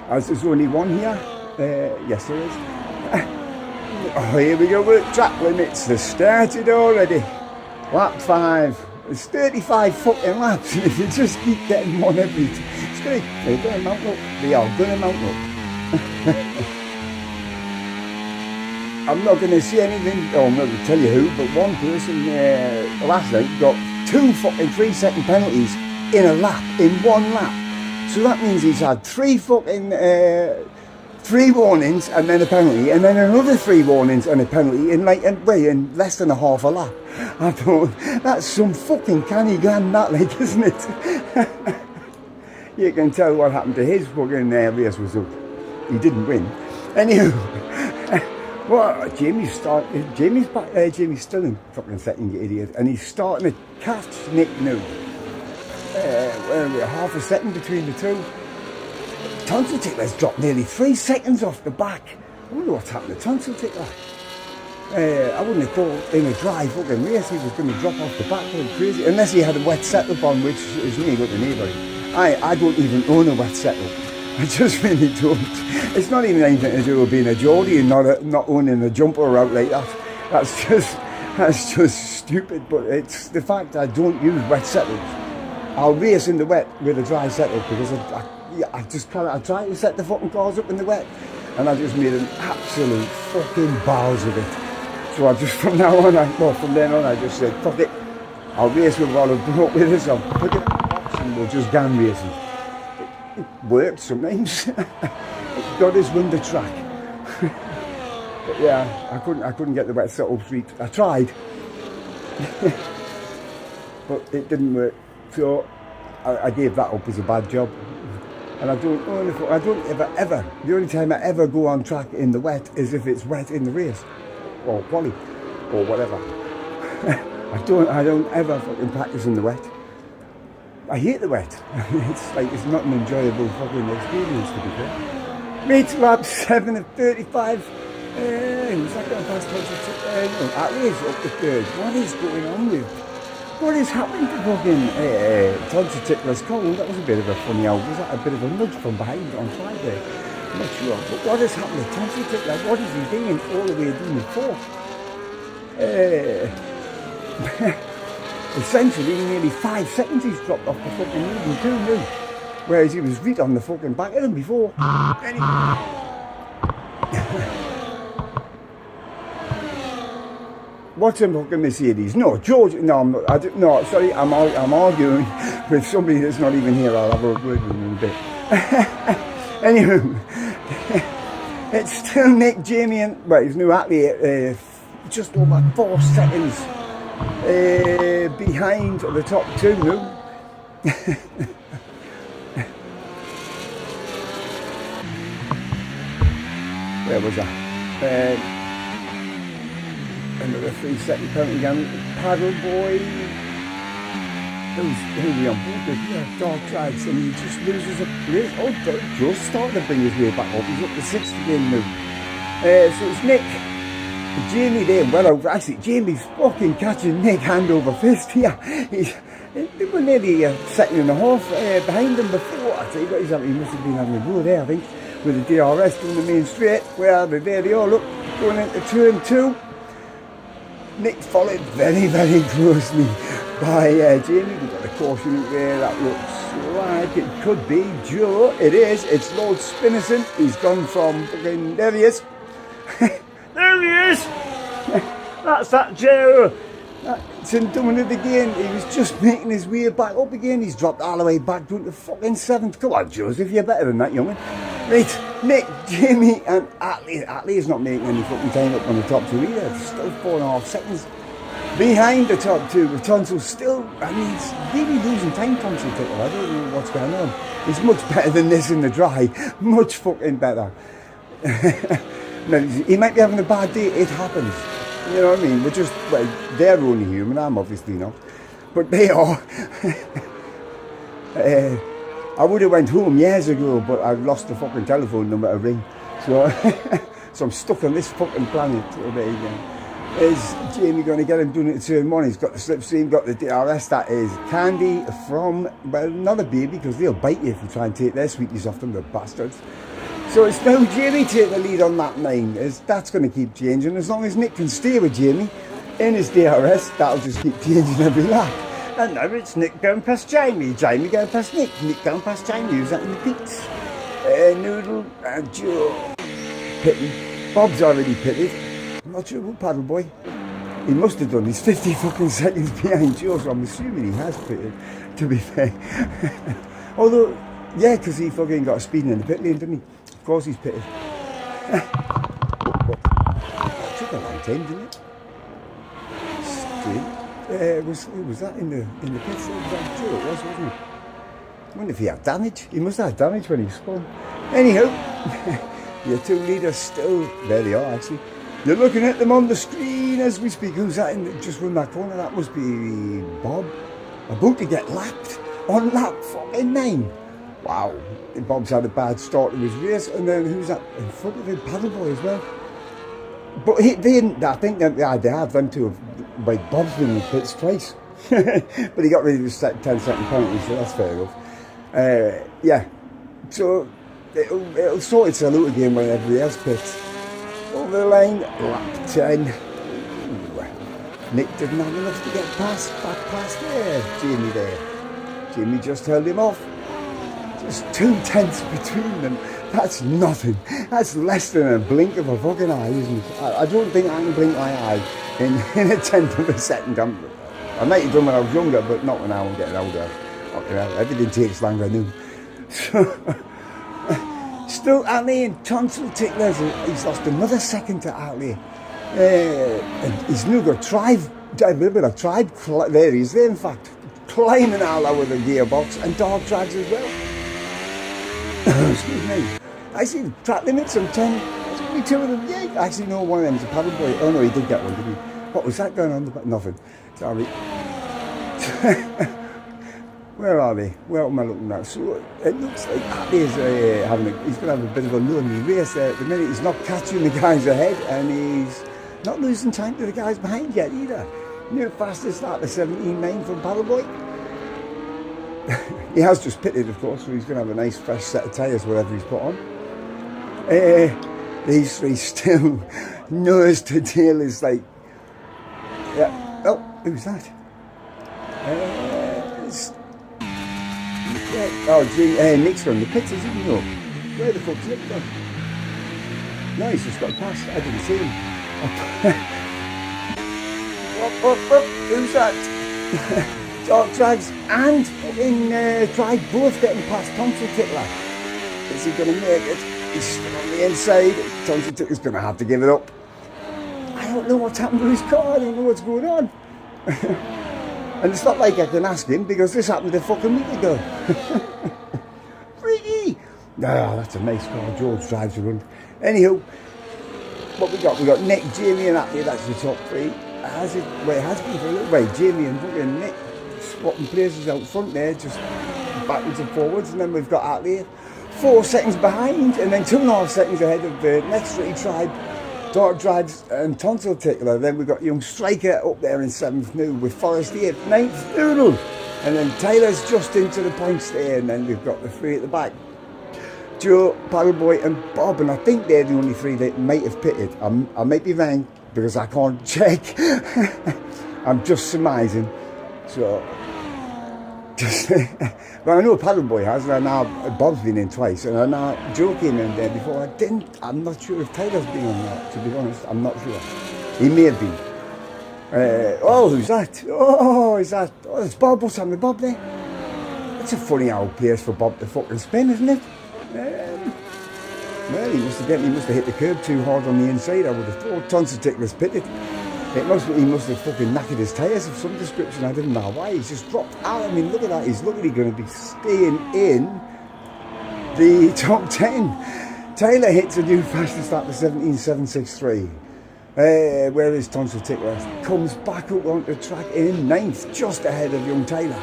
As there's only one here. Yes, there is. Oh, here we go with track limits. They started already. Lap 5. It's 35 fucking laps, and if you just keep getting one every time, it's going to mount up. They are going to mount up. I'm not going to say anything. Oh, I'm not going to tell you who, but one person last night got 2 fucking 3-second penalties in a lap, in one lap. So that means he's had 3 fucking 3 warnings and then a penalty, and then another 3 warnings and a penalty in in less than a half a lap. I thought, that's some fucking canny gun, that, like, isn't it? You can tell what happened to his fucking race result. He didn't win. Anywho, well, Jamie's back. Jamie's still in fucking second, you idiot, and he's starting to catch Nick now. Where are we? Half a second between the two. Tonsil has dropped nearly 3 seconds off the back. I wonder what's happened to Tonsil. I wouldn't have thought in a dry fucking race he was going to drop off the back like crazy, unless he had a wet setup on, which is really good to anybody. I don't even own a wet setup. I just really don't. It's not even anything to do with being a Geordie and not owning a jumper out like that. That's just stupid. But it's the fact I don't use wet setups. I'll race in the wet with a dry setup because I just can't. I try to set the fucking cars up in the wet, and I just made an absolute fucking balls of it. So I just from then on, I just said, fuck it. I'll race with what I've brought with us. I'll put it in the box and we'll just gang racing. It worked sometimes. It got us win the track. But yeah, I couldn't get the wet setup street. I tried, but it didn't work. So I gave that up as a bad job. And I don't ever, the only time I ever go on track in the wet is if it's wet in the race, or quali, or whatever. I don't ever fucking practice in the wet. I hate the wet. It's not an enjoyable fucking experience, to be fair. Meets lap 7 of 35. Who's that going past Toxic? No, at least up to third. What is going on with? What is happening to fucking Toxic Tickler's Colin? That was a bit of a funny out. Was that a bit of a nudge from behind on Friday? I'm not sure. But what is happening to Toxic Tickler? What is he doing all the way doing before? Essentially, nearly 5 seconds he's dropped off the fucking leading 2 now. Whereas he was right on the fucking back of him before. Anyway. What's a fucking Mercedes? No, George. No, no. Sorry, I'm arguing with somebody that's not even here. I'll have a word with him in a bit. Anyway, it's still Nick, Jamie, and well, his new athlete, just over 4 seconds behind the top 2 now. Where was that? Another 3-second penalty again. Paddle boy. Who we on board with? Yeah, Dog Drags, and he just loses a place. Oh, just starting to bring his way back up. He's up to 6th again now. So it's Nick. Jamie there, well over. Actually, Jamie's fucking catching Nick hand over fist here. They were nearly a second and a half behind him before. I tell you what, he must have been having a go there, I think, with the DRS down the main straight. Where there they all look, going into turn 2. Nick followed very, very closely by Jamie. We've got a caution there. That looks like it could be Joe. It is. It's Lord Spinnerson. He's gone from fucking. There he is. There he is. That's that Joe. That's him doing it again. He was just making his way back up again. He's dropped all the way back down to fucking 7th. Come on, Joseph, you're better than that, young'un. Right, Nick, Jamie, and Atlee. Atlee's not making any fucking time up on the top 2 either. It's still 4.5 seconds behind the top 2. With Tonsil still, I mean, he's really losing time, Tonsil Tickle. I don't know what's going on. He's much better than this in the dry. Much fucking better. Now, he might be having a bad day. It happens. You know what I mean? We're just, well, they're only human. I'm obviously not. But they are. I would have went home years ago, but I've lost the fucking telephone number to ring. So, so I'm stuck on this fucking planet. So there you go. Is Jamie going to get him doing it at turn 1? He's got the slipstream, got the DRS. That is Candy from, well, not a baby, because they'll bite you if you try and take their sweeties off them, the bastards. So it's now Jamie take the lead on that 9. That's going to keep changing. As long as Nick can stay with Jamie in his DRS, that'll just keep changing every lap. And now it's Nick going past Jamie, Jamie going past Nick, Nick going past Jamie. Who's that in the pits? Noodle and Joe pitting. Bob's already pitted. I'm not sure about Paddle Boy. He must have done. He's 50 fucking seconds behind Joe, so I'm assuming he has pitted, to be fair. Although, yeah, because he fucking got a speeding in the pit lane, didn't he? Of course he's pitted. That took a long time, didn't it? Was that in the pits? Was that Joe? It was, wasn't it? I wonder if he had damage. He must have had damage when he spun. Anyhow, your 2 leaders still, there they are actually. You're looking at them on the screen as we speak. Who's that just round that corner? That must be Bob. About to get lapped on lap fucking 9. Wow, Bob's had a bad start to his race. And then who's that in front of him? Paddleboy as well. But they didn't, I think that they have them to have, like, Bob's been in the pits twice. But he got rid of his 10-second penalty, so that's fair enough. Yeah, so it'll sort itself out again when everybody else pits. Over the line, lap 10. Ooh, Nick didn't have enough to get back past there. Jamie there. Jamie just held him off. Just 2 tenths between them. That's nothing. That's less than a blink of a fucking eye, isn't it? I don't think I can blink my eye in a tenth of a second. I might have done when I was younger, but not when I'm getting older. Everything takes longer now. So, still Atlee and Tonsil Ticklers. He's lost another second to Atlee. And he's now got Tribe. There he is there, in fact. Climbing all over the gearbox, and Dog Drags as well. Excuse me. I see track limits on 10. There's only 2 of them. Yeah, actually, no, one of them's a paddle boy. Oh no, he did get one, did he? What was that going on? Nothing. Sorry. Where are they? Where am I looking at? So it looks like he's he's going to have a bit of a lonely race there at the minute. He's not catching the guys ahead, and he's not losing time to the guys behind yet either. New fastest lap, the 17.9 from Paddleboy. He has just pitted, of course, so he's going to have a nice fresh set of tyres, whatever he's put on. These three still nose to tail is like, yeah. Oh, who's that? Nick's from the pits, isn't he? No. Where the fuck's Nick gone? No, he's just got past. I didn't see him. Who's that? Dark Drags and fucking Tribe both getting past Tonsil Tickler. Is he going to make it? He's still on the inside. Tonsil Tickler's going to have to give it up. I don't know what's happened to his car. I don't know what's going on. And it's not like I can ask him because this happened a fucking week ago. Freaky! No, that's a nice car. George drives around. Anywho, what we got? We got Nick, Jamie and Atlee. That's the top three. It has been for a little while. Jamie and fucking Nick swapping places out front there, just backwards and forwards. And then we've got Atlee 4 seconds behind, and then 2.5 seconds ahead of the next three Tribe, Dark Drags and Tonsil Tickler. Then we've got Young Striker up there in 7th new with Forest 8th, 9th Noodle. And then Tyler's just into the points there, and then we've got the three at the back. Joe, Paddleboy and Bob, and I think they're the only three that might have pitted. I might be wrong because I can't check. I'm just surmising. So, but I know Paddleboy has, and I know Bob's been in twice, and I know Joe came in there before. I'm not sure if Tyler's been on that, to be honest. I'm not sure. He may have been. Who's that? Oh, is that? Oh, it's Bob. What's happening, Bob there? It's a funny old place for Bob to fucking spin, isn't it? Well, he must have hit the curb too hard on the inside. I would have thought. Tonsil Tickler's pitted. He must have fucking knackered his tyres of some description. I didn't know why. He's just dropped out. I mean, look at that. He's luckily going to be staying in the top 10. Taylor hits a new fastest lap for 17.763. Where is Tonsil Tickler? Comes back up onto the track in 9th, just ahead of young Taylor.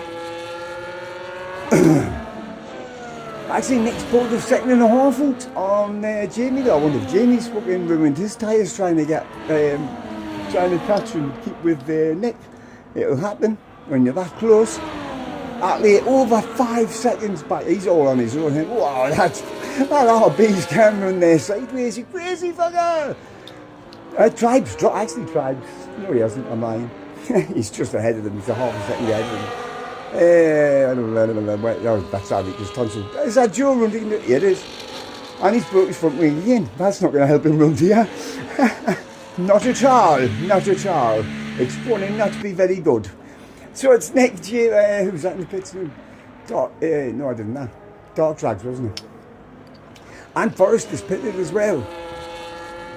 Actually, Nick's pulled a 2.5 out on Jamie though. I wonder if Jamie's fucking ruined his tyres trying to catch and keep with Nick. It'll happen when you're that close. Atlee over 5 seconds back. He's all on his own. Wow, that RB's camera on there sideways. You crazy fucker! Tribes. No, he hasn't. I'm lying. He's just ahead of them. He's a half a second ahead of them. I don't know. That's how because Tonsil. Is that Joe running? Yeah, it is. And he's broke his front wing again. That's not going to help him run, dear. Not at all. Not at all. It's going to not be very good. So it's Nick, who's that in the pits now? No, I didn't know. Dark Drags, wasn't it? And Forrest is pitted as well.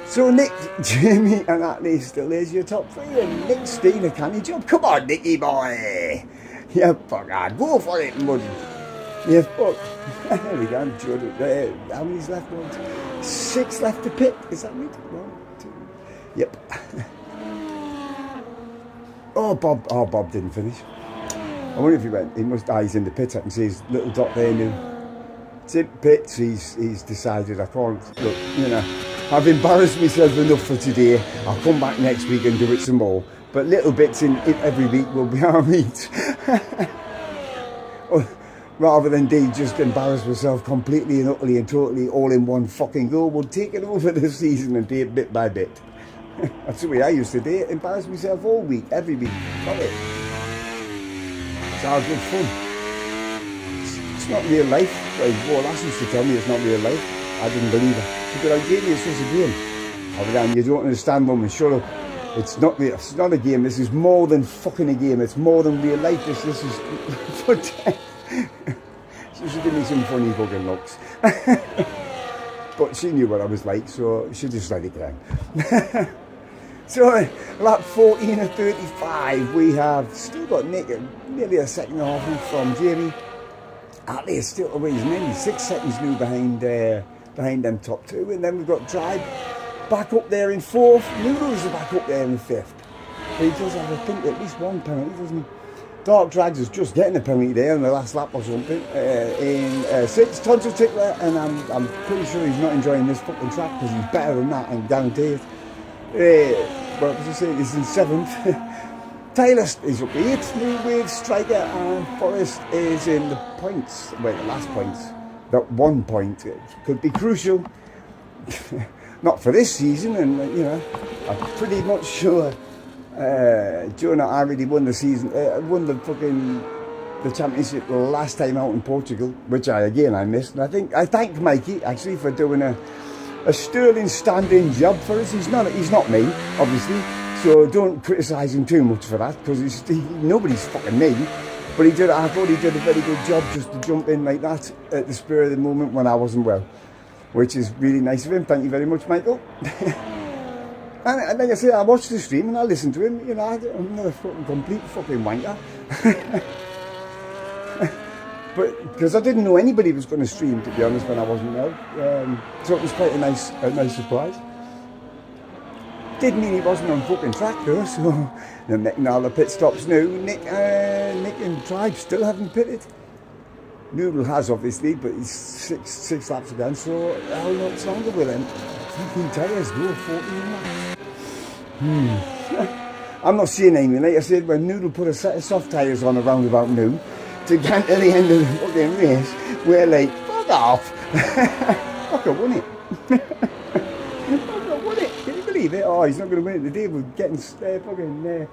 So Nick, Jamie and Atlee still there's your top three. And Nick's doing a canny job. Come on, Nicky boy. Yeah, fuck on. Go for it, mud. Yeah, fuck. There we go. How many's left? 6 left to pit. Is that right? 1, 2. Yep. Bob didn't finish. I wonder if he went. He's in the pits. I can see his little dot there now. It's in pits. He's decided I can't. Look, I've embarrassed myself enough for today. I'll come back next week and do it some more. But little bits in every week will be our meat. Rather than just embarrass myself completely and utterly and totally all in one fucking go, we'll take it over this season and do it bit by bit. That's the way I used to do it. Embarrass myself all week, every week. Got it. It's all good fun. It's not real life. Well, Lass used to tell me it's not real life. I didn't believe her. She said, I gave you it's just a game. Oh, damn, you don't understand, woman. Shut up. It's not a game. This is more than fucking a game. It's more than real life. This is for death. She should give me some funny fucking looks. But she knew what I was like, so she just let it go. So, lap 14 of 35, we have still got Nick nearly a 2.5 from Jamie. Atlee is still away. He's nearly 6 seconds new behind them top two. And then we've got Tribe back up there in 4th. Noodles are back up there in 5th. But he does have, I think, at least one penalty, doesn't he? Dark Drags is just getting a penalty there on the last lap or something in 6 tons of tickler, and I'm pretty sure he's not enjoying this fucking track because he's better than that, and guarantee it. But as I say, he's in 7th. Taylor is up 8th, New Wave, Striker, and Forrest is in the points. Wait, the last points. That 1 point could be crucial. Not for this season, and you know, I'm pretty much sure Jonah already won the season, won the championship last time out in Portugal, which I missed. And I thank Mikey actually for doing a sterling stand-in job for us. He's not me, obviously, so don't criticise him too much for that, because nobody's fucking me. But I thought he did a very good job just to jump in like that at the spur of the moment when I wasn't well, which is really nice of him. Thank you very much, Michael. And like I say, I watched the stream and I listened to him. You know, I'm not a complete fucking wanker. But because I didn't know anybody was going to stream, to be honest, when I wasn't well. So it was quite a nice surprise. Didn't mean he wasn't on fucking track though. So they're making all the pit stops now. Nick and Tribe still haven't pitted. Noodle has obviously, but he's six laps again. So how much longer will him? Fucking tyres go 14 laps. I'm not saying anything. Like I said, when Noodle put a set of soft tyres on around about noon to get to the end of the fucking race, we're like, fuck off. Fucker won it. Fucker won it. Can you believe it? Oh, he's not going to win it today. We're getting fucking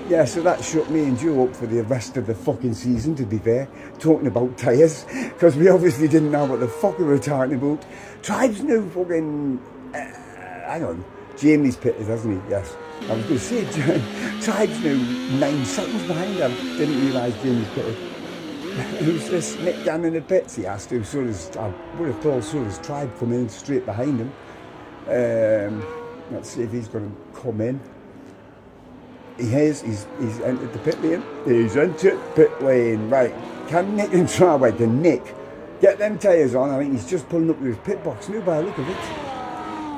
yeah, so that shut me and Joe up for the rest of the fucking season, to be fair, talking about tyres, because we obviously didn't know what the fuck we were talking about. Tribe's new fucking, hang on, Jamie's pitted, hasn't he? Yes. I was going to say, Tribe's new 9 seconds behind him. Didn't realise Jamie's pitted. Who's this? Nick down in the pits, he asked him. So does, I would have thought, so does Tribe come in straight behind him. Let's see if he's going to come in. He has, he's entered the pit lane. He's entered pit lane. Right, can Nick and Tribe, can Nick get them tyres on? I think he's just pulling up to his pit box now by the look of it.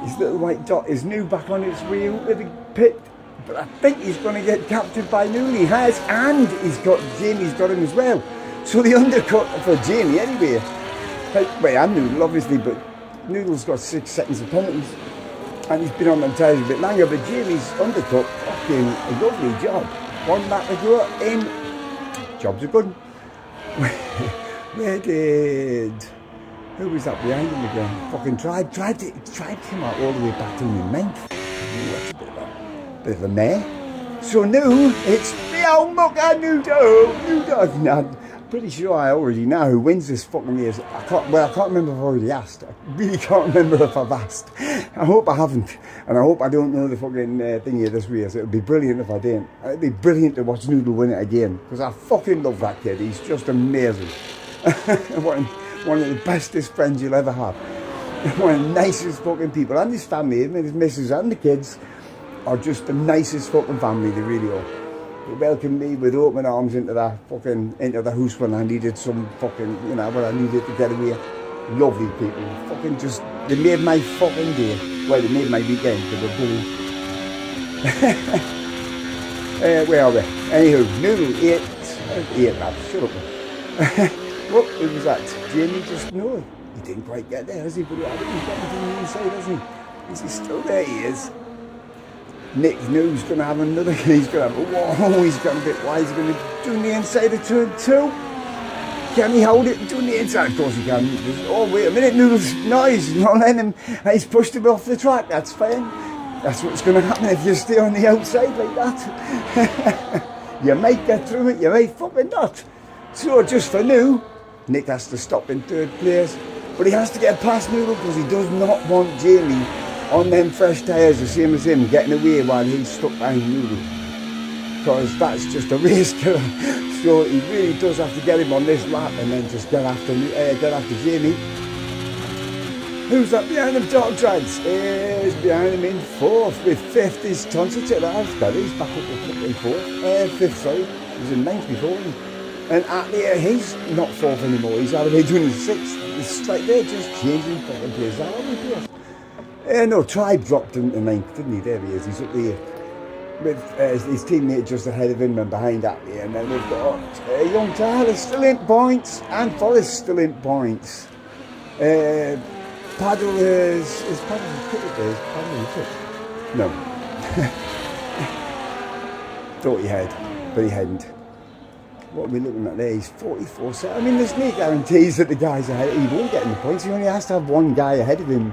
His little white dot is new back on its way out of the pit. But I think he's going to get captured by Noodle. He has, and Jamie's got him as well. So the undercut for Jamie anyway. Well, and Noodle obviously, but Noodle's got 6 seconds of penalties. And he's been on them tyres a bit longer, but Jamie's undercut, fucking a lovely job. 1 lap to go in. Job's a good one. Where did... Who was that behind him again? Fucking Tribe came out all the way back to the 9th. That's a bit of a mare. So now, it's Meow Mucker Noodle. Now, I'm pretty sure I already know who wins this fucking race. I can't remember if I've already asked. I really can't remember if I've asked. I hope I haven't. And I hope I don't know the fucking thing here this race. It would be brilliant if I didn't. It would be brilliant to watch Noodle win it again. Because I fucking love that kid. He's just amazing. One of the bestest friends you'll ever have. One of the nicest fucking people. And his family, and his missus and the kids are just the nicest fucking family. They really are. They welcomed me with open arms into the house when I needed some fucking, you know, when I needed to get away. Lovely people. Fucking just, they made my fucking day. Well, they made my weekend. They were brilliant. Where are we? Anywho, Noodle 8 laps. Shut up. Well, who was that? Jamie just, no, he didn't quite get there, has he? But I think he's got anything on the inside, hasn't he? Is he still there? He is. Nick knows he's going to have another, he's going to have, he's got a bit wide, he's going to do the inside of turn 2. Can he hold it doing the inside? Of course he can. Oh, wait a minute, Noodle's, no, he's not letting him, he's pushed him off the track, that's fine. That's what's going to happen if you stay on the outside like that. You might get through it, you might fucking not. So just for now, Nick has to stop in 3rd place, but he has to get past Noodle because he does not want Jamie on them fresh tyres, the same as him, getting away while he's stuck behind Noodle. Because that's just a race killer. So he really does have to get him on this lap and then just get after Jamie. Who's up behind him? Dark Drags is behind him in 4th with 5th is Tonsitter. That's better. He's back up in 4th. 5th, sorry. He was in 9th before. And at the he's not 4th anymore. He's out of here doing 6th. It's like they're just changing fucking place. No, Tribe dropped into 9th, didn't he? There he is. He's up there. with his teammate just ahead of him and behind Atlee, and then we've got young Tyler still in points, and Forrest still in points. Paddle is Paddle cricket days? Paddle fit? No. Thought he had, but he hadn't. What are we looking at there? He's 44. So, I mean, there's no guarantees that the guys ahead, he won't get in the points. He only has to have one guy ahead of him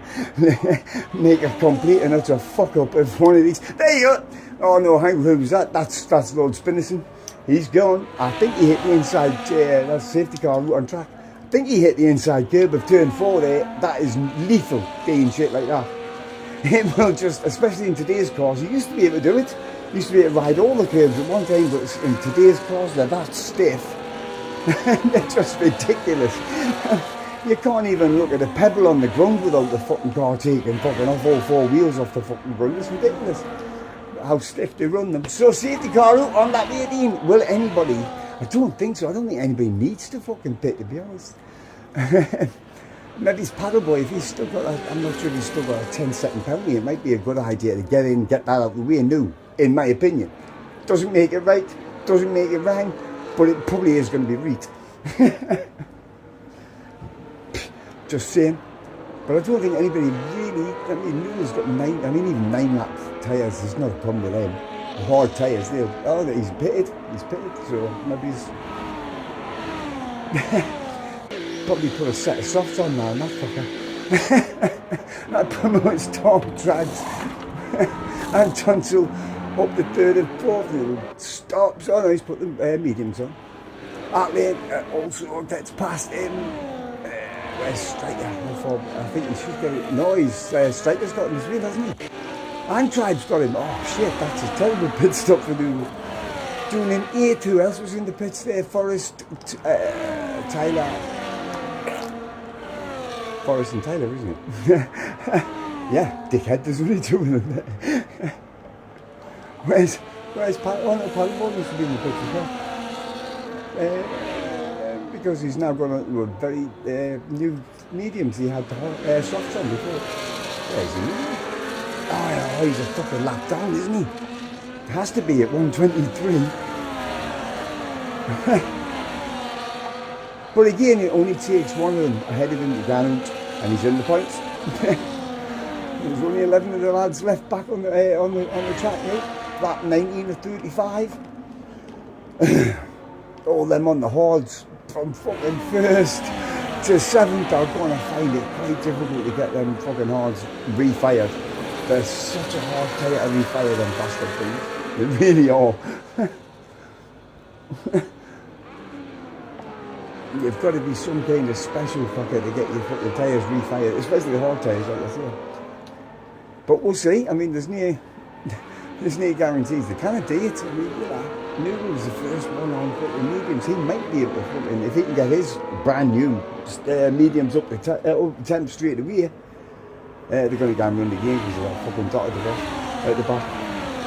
make a complete and utter fuck up of one of these. There you go. Oh no, who was that? That's Lord Spinnison. He's gone. I think he hit the inside, that's safety car route on track. I think he hit the inside curb of turn 4 there. That is lethal, being shit like that. It will just, especially in today's cars, you used to be able to do it. You used to be able to ride all the curbs at one time, but in today's cars, they're that stiff. They're just ridiculous. You can't even look at a pebble on the ground without the fucking car taking fucking off all 4 wheels off the fucking ground. It's ridiculous how stiff they run them. So safety car out on that 18. Will anybody? I don't think so. I don't think anybody needs to fucking pit, to be honest. Maybe it's Paddleboy, if he's still got I'm not sure if he's still got a 10-second penalty. It might be a good idea to get in, get that out of the way new, in my opinion. Doesn't make it right, doesn't make it wrong, but it probably is going to be right. Just saying. But I don't think anybody really, I mean, Newell's got even 9-lap tyres, there's no problem with them. Hard tyres, he's pitted, so maybe he's... Probably put a set of softs on now, that fucker. That promotes top drags. And Tunsil up the 3rd and 4th, and stops. Oh no, he's put the mediums on. Atlee also gets past him. Where's Striker? I think he should get it. No, Striker's got him as well, hasn't he? And Tribe's got him. Oh shit, that's a terrible pit stop for doing an 8. Who else was in the pits there? Forrest, Tyler. Forrest and Tyler, isn't it? Yeah, dickhead, there's only 2 of them there. Where's Pat? Oh no, Paddleboy used to be in the pits as well. Because he's now gone on to a very new mediums. He had the softs on before. Where's he? Oh, he's a fucking lap down, isn't he? It has to be at 123. But again, it only takes one of them ahead of him to down, and he's in the points. There's only 11 of the lads left back on the track now. Lap 19 to 35. All them on the hards from fucking 1st to 7th are going to find it quite difficult to get them fucking hards refired. They're such a hard tyre to refire them bastard things. They really are. You've got to be some kind of special fucker to get your fucking tyres refired, especially the hard tyres, like I say. But we'll see. I mean, there's no guarantees. They can't do it. I mean, Newell's the first one on fucking mediums. He might be able to fucking, if he can get his brand new mediums up the 10th straight away, they're going to go and run the game because they're fucking dotted at the back.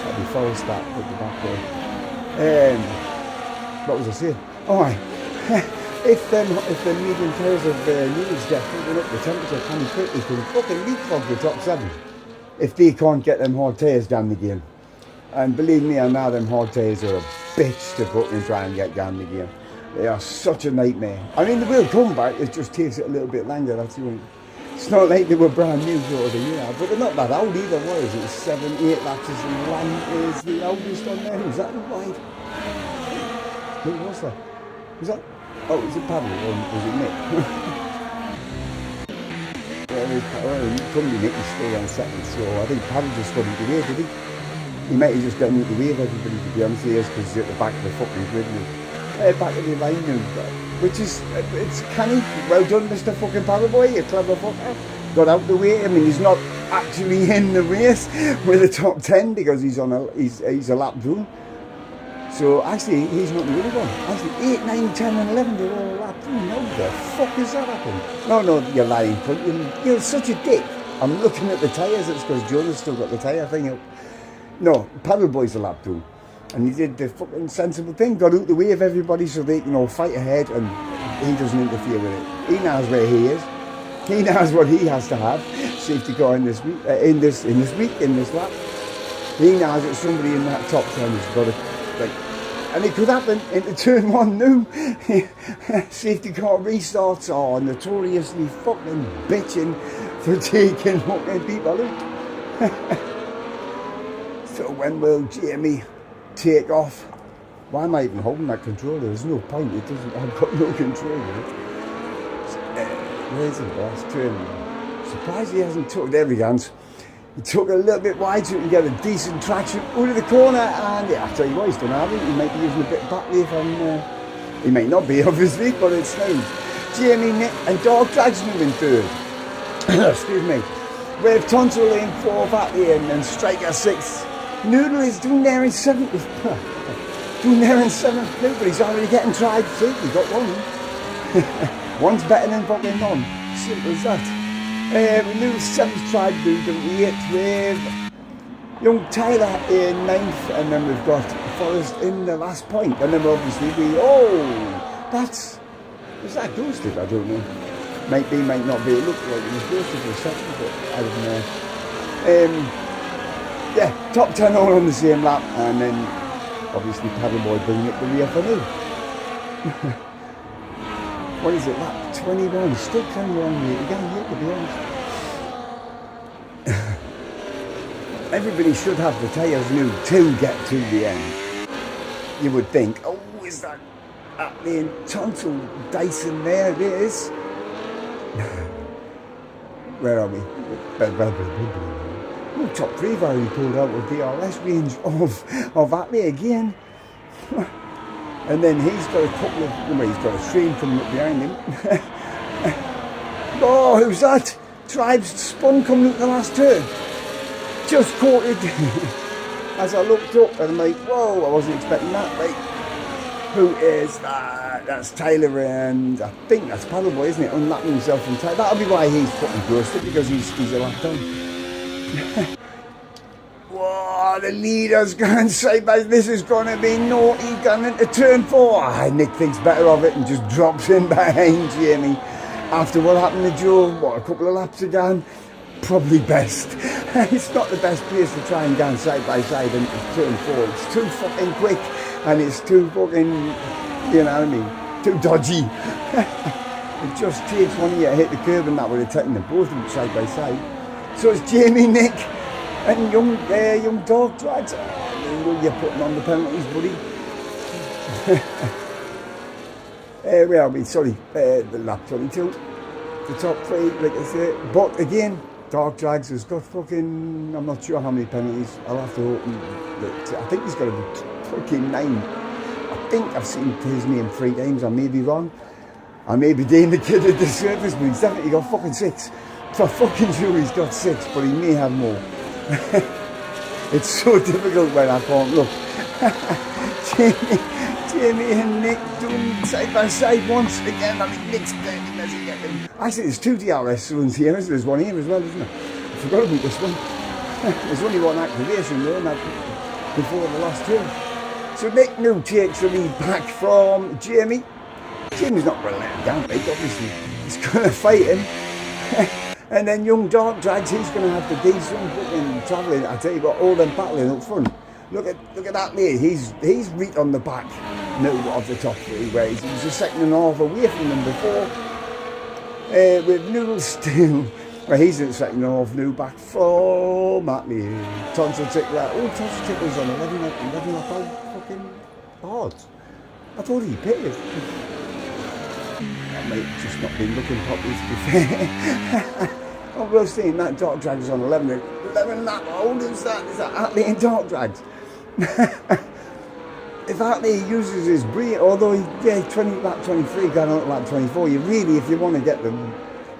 That'll be Forrest that at the back there. What was I saying? Oh, if the medium tyres of Newell's get fucking up the temperature can quick, he can fucking leapfrog the top 7 if they can't get them hard tyres down the game. And believe me, I know them hard tyres are a bitch to fucking try and get down the game. They are such a nightmare. I mean, they will come back, it just takes it a little bit longer, that's the only. It's not like they were brand new sort of thing, you know, but they're not that old either, what is it? 7, 8 laps is the oldest on there. Who's that wide? Who was that? Was that? Oh, was it Pavel or was it Nick? Probably Nick is still on 2nd, so I think Pavel just got into the way, did he? He might have just gotten into the way of everybody, to be honest, because he's at the back of the fucking grid now. Back of the line now, which is, it's canny. Well done, Mr. fucking Paddleboy, you clever fucker. Got out the way. I mean, he's not actually in the race with the top 10 because he's a lap through. So actually, he's not the only one. Actually, 8, 9, 10 and 11, they're all a lap through. How the fuck is that happening? No, you're lying. You're such a dick. I'm looking at the tyres, it's because Jonah's still got the tyre thing up. No, Paddleboy's a lap through. And he did the fucking sensible thing, got out the way of everybody so they can all fight ahead, and he doesn't interfere with it. He knows where he is. He knows what he has to have. Safety car in this week, in this lap. he knows that somebody in that top 10 has got it. Like, and it could happen into turn 1 now. Safety car restarts are notoriously fucking bitching for taking fucking people out. So when will Jamie take off? Why am I even holding that controller? There's no point. It doesn't. I've got no control of it. Where's the boss turn? Surprised he hasn't took there he goes. He took a little bit wide so he can get a decent traction out of the corner, and yeah, I'll tell you what, he's done have it. He might be using a bit of battery from he might not be obviously, but it's nice. Jamie, Nick and Dog Drags moving third. Excuse me. With Tonto lane 4 battery and Striker 6. Noodle is doing there in 7th. Doing there in 7th now, but he's already getting tried. See, he got one. One's better than fucking none. Simple as that. We knew 7th tried to do the 8th with young Tyler in 9th, and then we've got Forrest in the last point, and then obviously that's, was that ghosted? I don't know. Might be, might not be. It looked like it was ghosted for a second, but I don't know. Yeah, top 10 all on the same lap, and then obviously Paddleboy bringing up the rear for me. What is it, lap 21? Still kind of on me again here, to be honest. Everybody should have the tyres new to get to the end. You would think, oh, is that the tonsil Dyson there? It is. Where are we? Oh, top 3 value pulled out of DRS range of Atlee again. And then he's got a couple of, he's got a stream coming up behind him. Oh, who's that? Tribe's spun coming up the last turn. Just caught it as I looked up and I'm like, whoa, I wasn't expecting that. Like, who is that? That's Tyler and I think that's Paddleboy, isn't it? Unlapping himself from Tyler. That'll be why he's fucking ghosted, because he's a lap down. Whoa, the leader's going side by. This is going to be naughty going into turn 4. Nick thinks better of it and just drops in behind Jamie. After what happened to Joe, a couple of laps ago, probably best. It's not the best place to try and go side by side into turn 4. It's too fucking quick and it's too fucking, you know what I mean, too dodgy. It just takes one of you to hit the curb and that would have taken them both side by side. So it's Jamie, Nick, and young Dog Drags. You're putting on the penalties, buddy. Where are we? Sorry, the lap 22. The top 3, like I say. But again, Dog Drags has got fucking, I'm not sure how many penalties. I'll have to open that. I think he's got about fucking 9. I think I've seen his name 3 times. I may be wrong. I may be doing the kid at the surface, but he's definitely got fucking 6. So fucking sure he's got 6, but he may have more. It's so difficult when I can't look. Jamie and Nick doing side by side once again. I mean, Nick's dirty as he gets him. Actually, there's 2 DRS runs here. There's one here as well, isn't there? I forgot about this one. There's only one activation there, and that before the last turn. So Nick now takes the lead back from Jamie. Jamie's not going to let him down, mate. Obviously, he's going to fight him. And then young Dark Drags, he's going to have the decent fucking travelling. I tell you what, all them battling up front. Look at that there. He's right on the back now of the top 3, where he was a second and a half away from them before. With Noodle still, where he's in the second and a half now back from Atlee. Tonsil Tickler. Oh, Tonsil Tickler's on 11 lap out fucking hard. I thought he pitted. That might just not been looking properly, to be fair. I was saying that Dark Drags on 11 lap. How old is that? Is that Atlee and Dark Drags? If Atlee uses his breed, although lap 23 going on lap 24, you really, if you want to get them,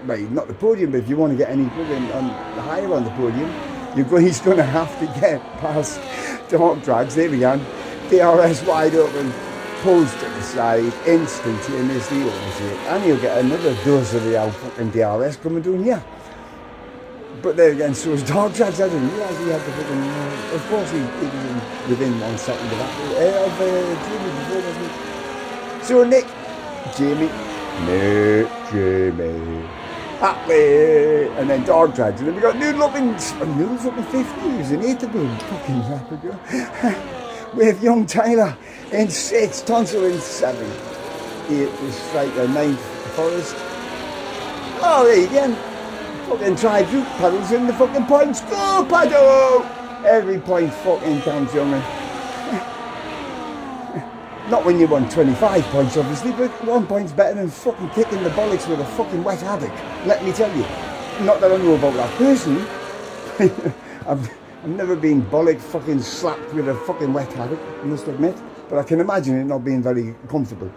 well, not the podium, but if you want to get any higher on the podium, he's going to have to get past Dark Drags. There we go. DRS wide open. Pulls to the side, instantaneously opens it, and you'll get another dose of the old fucking DRS coming down here. But there again, so as Dog Drags, I didn't realise he had the fucking, of course he was within 1 second of that, Jamie before, wasn't he? So Nick, Jamie, Happily, and then dog treads. And then we got Noodles up in 50. He was in 8th of them, fucking rapid. We have young Tyler in 6th, Tonsil in 7th, 8th was Striker, 9th Forest. Oh, there you go. Fucking tried through, Paddle's in the fucking points. Go, Paddle! Every point fucking counts, young man. Not when you won 25 points, obviously, but 1 point's better than fucking kicking the bollocks with a fucking wet haddock. Let me tell you. Not that I know about that personally. I've never been bollock fucking slapped with a fucking wet haddock, I must admit. But I can imagine it not being very comfortable.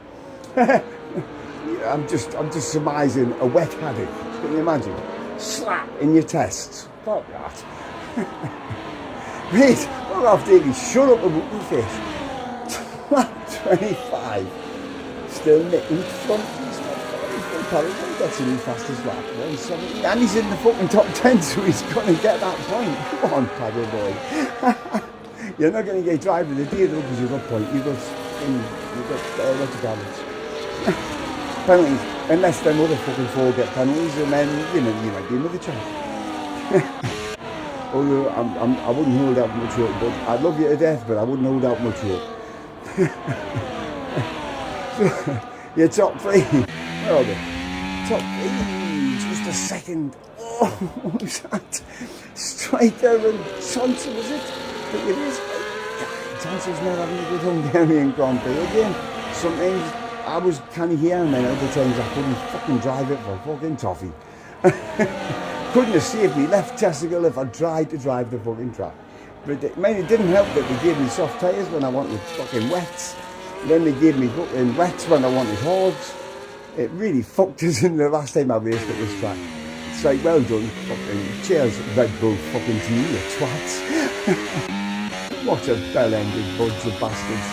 I'm just surmising a wet haddock. Can you imagine? Slap in your tests. Fuck that. Mate, fuck off, Davey. Shut up about the fish. 25. Still nicking front. He's not very that's in the fastest lap. 170. And he's in the fucking top 10, so he's going to get that point. Come on, Paddle boy. You're not going to get driving the day though because you've got point. You've got lots of damage. Penalties. Unless them other fucking 4 get penalties, and then, you might be another chance. Although I wouldn't hold out much hope, but I love you to death, but I wouldn't hold out much hope. Your top 3. Where are they? Top 3. Just a second. Oh, what was that? Striker and Tonsil, was it? I think it is. Tonsil's not having a good Hungarian Grand Prix again. Sometimes I was canny here, and then other times I couldn't fucking drive it for fucking toffee. Couldn't have saved me left testicle if I tried to drive the fucking track. But it didn't help that they gave me soft tyres when I wanted fucking wets. Then they gave me fucking wets when I wanted hards. It really fucked us in the last time I raced at this track. It's like, well done, fucking cheers, Red Bull fucking to you twats. What a bell-ended bunch of bastards.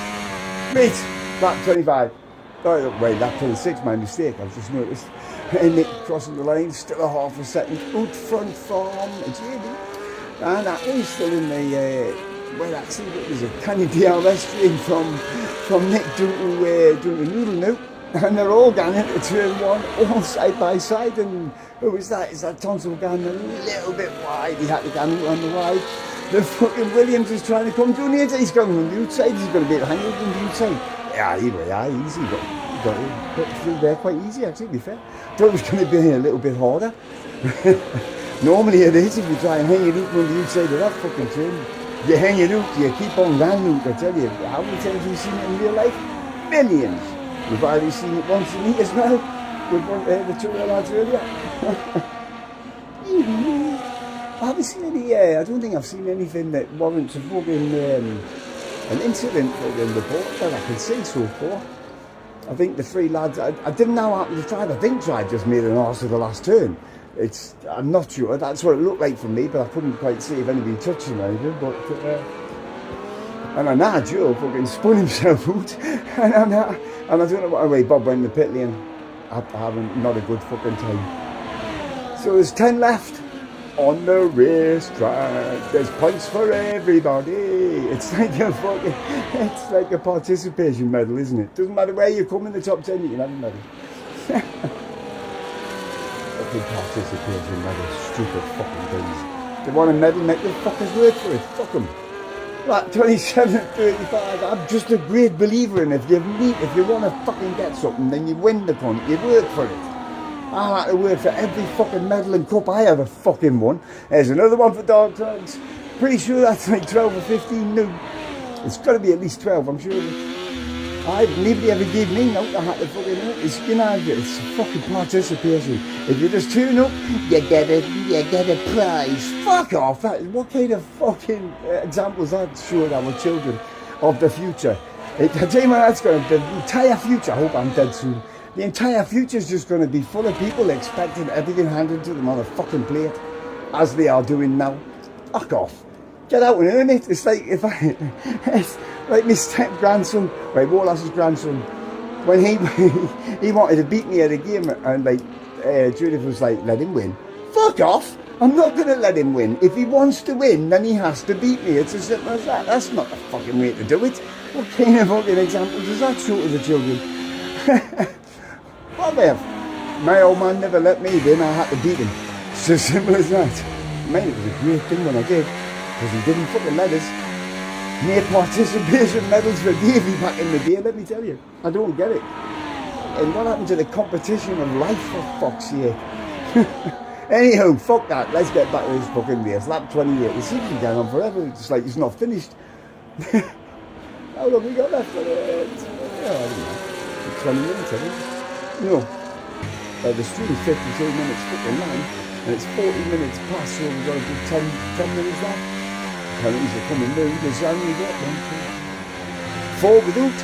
Mate, lap 25. Oh, wait, lap 26, my mistake, I've just noticed. And Nick crossing the line, still a half a second out front from JD. And he's still in the, well actually there's a Canny DRS stream from Nick doing the Noodle now. And they're all going into turn 1, all side by side. And who was that? Is that Tonsil going a little bit wide? He had to go on the wide. The fucking Williams is trying to come down here. He's going on the outside. He's going to be able to hang out on the outside. Yeah, easy. Got through there quite easy, actually, to be fair. Thought it was going to be a little bit harder. Normally it is if you try and hang it out on the outside of that fucking turn. You hang it out, you keep on going out, I tell you. How many times have you seen it in real life? Millions. We've already seen it once a week as well. With the 2 lads earlier. I haven't seen any, I don't think I've seen anything that warrants a fucking, an incident fucking report that I can see so far. I think the 3 lads, I didn't know how to drive. I think Drive just made an arse of the last turn. I'm not sure, that's what it looked like for me, but I couldn't quite see if anybody touched him or anything, but, and I know Joe fucking spun himself out, and I don't know what way Bob went in the pit lane, having not a good fucking time. So there's 10 left on the racetrack. There's points for everybody. It's like a participation medal, isn't it? Doesn't matter where you come in the top 10, you can have a medal. Fucking participation medal, stupid fucking things. They want a medal, make the fuckers work for it. Fuck them. Like 27, 35. I'm just a great believer in if you want to fucking get something, then you win the cunt. You work for it. I had to work for every fucking medal and cup I ever fucking won. There's another one for dog tags. Pretty sure that's like 12 or 15 new. It's got to be at least 12, I'm sure. Nobody ever gave me note. I had to fucking know. It's fucking participation. If you just tune up, you get a prize. Fuck off. What kind of fucking examples that showing our children of the future? I tell you what, that's going to, the entire future, I hope I'm dead soon. The entire future is just going to be full of people expecting everything handed to them on a fucking plate, as they are doing now. Fuck off. Get out and earn it. It's like it's like my step-grandson, right, Wallace's grandson, when he wanted to beat me at a game, and like Judith was like, let him win. Fuck off. I'm not going to let him win. If he wants to win, then he has to beat me. It's as simple as that. That's not the fucking way to do it. What kind of fucking example does that show to the children? What the My old man never let me win, I had to beat him. It's as simple as that. Man, it was a great thing when I did, because he didn't fucking let us. Near participation medals for Davey back in the day, let me tell you. I don't get it. And what happened to the competition of life, for fuck's sake? Anyhow, fuck that. Let's get back to this fucking race. Lap 28. It seems to be going on forever. It's like it's not finished. How long we got left on it? I don't know. 20 minutes, I think. No. The stream's 52 minutes fucking long, and it's 40 minutes past, so we've got to do 10 minutes left. Penalties are coming down. There's only got 1, 2, 4 without.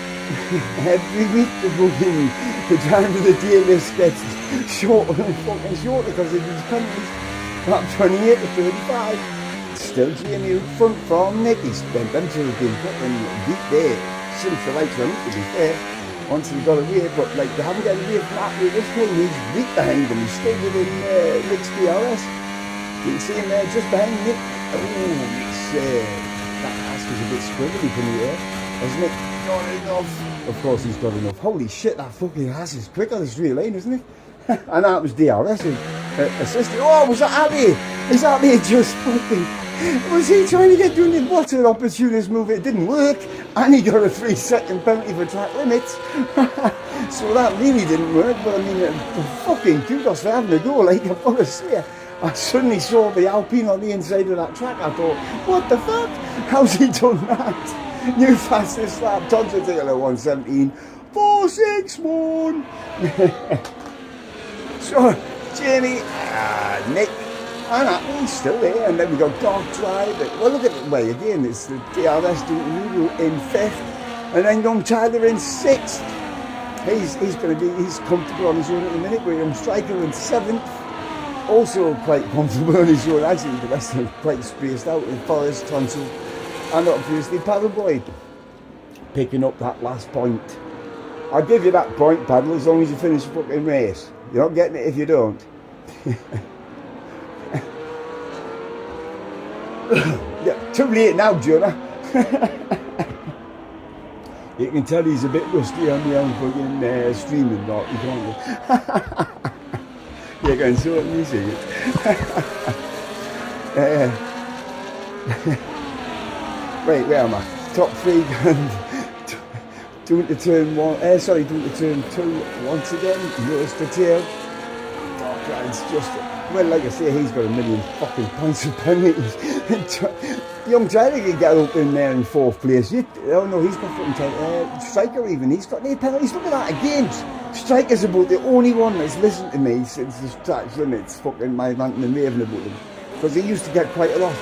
Every week the time of the day list gets shorter and fucking shorter because of these penalties. Lap 28 to 35. Still Jamie out front from Nick. He's been them two have been fucking beat there since the lights went, to be fair. Once he got away, but like they haven't got away from that with this time. He's right behind him. He's still within Nick's DRS. You can see him there just behind Nick. Oh, it's that ass was a bit squiggly from the air. Hasn't it? Got enough. Of course he's got enough. Holy shit, that fucking ass is quicker this real lane, isn't it? And that was DRS assisted. Oh, was that Ali? Is Ali just fucking... Was he trying to get doing it? What an opportunist move. It didn't work. And he got a 3-second penalty for track limits. So that really didn't work. But I mean, fucking kudos for having a go. Like, I've got to say, I suddenly saw the Alpine on the inside of that track. I thought, what the fuck? How's he done that? New fastest lap. Todd's a ticket at 117. 461. So, Jamie, Nick, and Apple's still there, and then we got Dog Drive. Well, look at the way again, it's the DRS Doodle in 5th, and then Young Tyler in 6th. He's comfortable on his own at the minute, with Young Striker in 7th. Also quite comfortable on his own, actually, the rest of them quite spaced out with Forrest, Tonsil, and obviously Paddleboy picking up that last point. I'll give you that point, Paddle, as long as you finish the fucking race. You're not getting it if you don't. Yeah, too late now, Jonah. You can tell he's a bit rusty on the own fucking streaming, not you can't. You can certainly see it. Right, where am I? Top 3 and doing the turn 1. Doing the turn 2 once again. Notice the tail. Dark Ride's just. Well, like I say, he's got a million fucking points of penalties. Young Tyler can get up in there in 4th place. Oh no, he's got fucking Striker even. He's got 8 penalties. Look at that again. Striker's about the only one that's listened to me since the track limits. Fucking my ranting and raving about him, because he used to get quite a lot.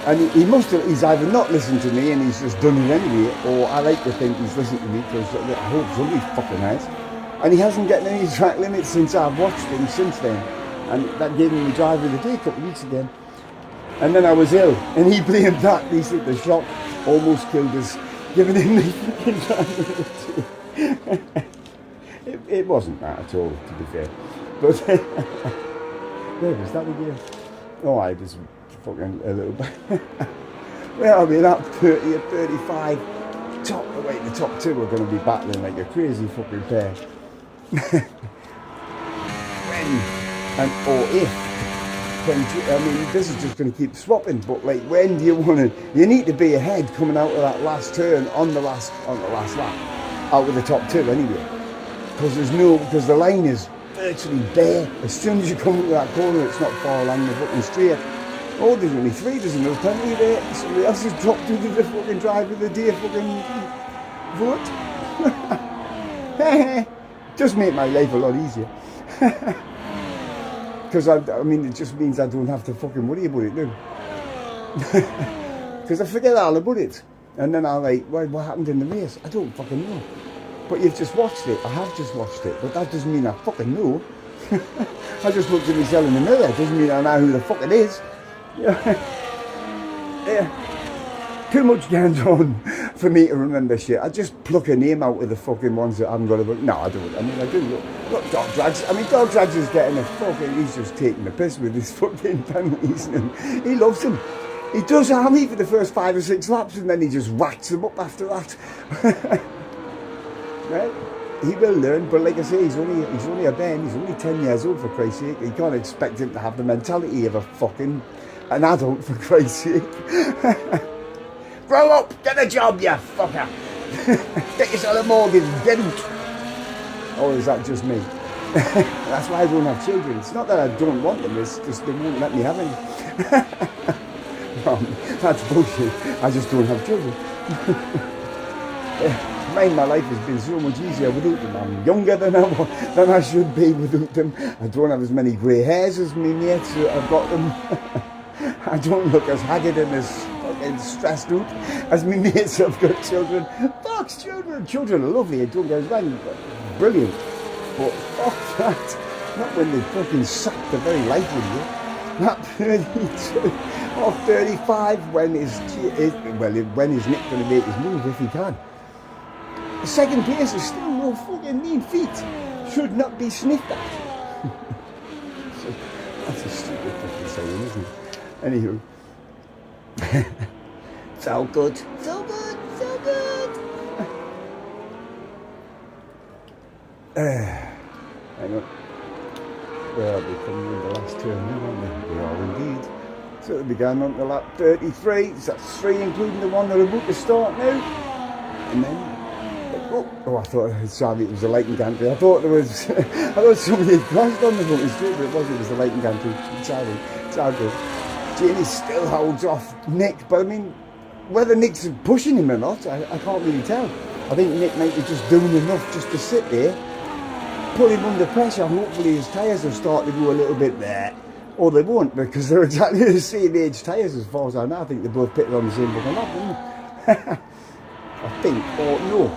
And he's either not listened to me and he's just done it anyway, or I like to think he's listened to me because I hope somebody fucking has. And he hasn't gotten any track limits since I've watched him since then. And that gave him the driver of the day a couple of weeks again. And then I was ill, and he blamed that. He said the shock almost killed us, giving him the fucking driver of the day. It wasn't that at all, to be fair. But where was that again? Oh, I was fucking a little bit. Well, I mean, that 30 or 35, the top 2 are going to be battling like a crazy fucking pair. I mean, this is just going to keep swapping, but like, when do you want to? You need to be ahead coming out of that last turn on the last lap, out of the top 2 anyway, because the line is virtually bare. As soon as you come into that corner, it's not far along the fucking straight. Oh, there's only 3. There's another penalty there. Somebody else has dropped into the fucking drive of the day fucking vote. Just make my life a lot easier. Because I mean, it just means I don't have to fucking worry about it now. Because I forget all about it. And then I'm like, well, what happened in the race? I don't fucking know. But you've just watched it. I have just watched it. But that doesn't mean I fucking know. I just looked at myself in the mirror. It doesn't mean I know who the fuck it is. Yeah. Too much going on for me to remember shit. I just pluck a name out of the fucking ones that I haven't got about. No, I don't. I mean, I do look Dog Drags. I mean, Dog Drags is getting a fucking. He's just taking the piss with his fucking penalties. And he loves them. He does army for the first 5 or 6 laps, and then he just whacks them up after that. Right? he will learn, but like I say, he's only a Ben, he's only 10 years old, for Christ's sake. You can't expect him to have the mentality of an adult, for Christ's sake. Grow up, get a job, you fucker. Get yourself a mortgage, get out. Or is that just me? That's why I don't have children. It's not that I don't want them, it's just they won't let me have any. That's bullshit. I just don't have children. My life has been so much easier without them. I'm younger than I should be without them. I don't have as many grey hairs as me mates who have got them. I don't look as haggard and as fucking stressed out as me mates have got children. Fuck's children. Children are lovely, I don't get us wrong, brilliant. But fuck that. Not when they fucking suck the very life out of you. Not 32 or 35 when is Nick going to make his move if he can. The second place is still no fucking mean feat. Should not be sniffed at. So, that's a stupid fucking saying, isn't it? Anywho. So good. So good. So good. Hang on. Well, they're coming in the last turn now, aren't they? They are indeed. So they began on the lap 33. So that's 3 including the one that are about to start now. And then I thought it was a lighting gantry. I thought somebody had crashed on the voting straight, but it was the lighting gantry. Sorry. Jamie still holds off Nick, but I mean, whether Nick's pushing him or not, I can't really tell. I think Nick might be just doing enough just to sit there, put him under pressure. Hopefully his tyres will start to go a little bit there. Or they won't, because they're exactly the same age tyres as far as I know. I think they both pitted on the same fucking lap, didn't they? I think, or no.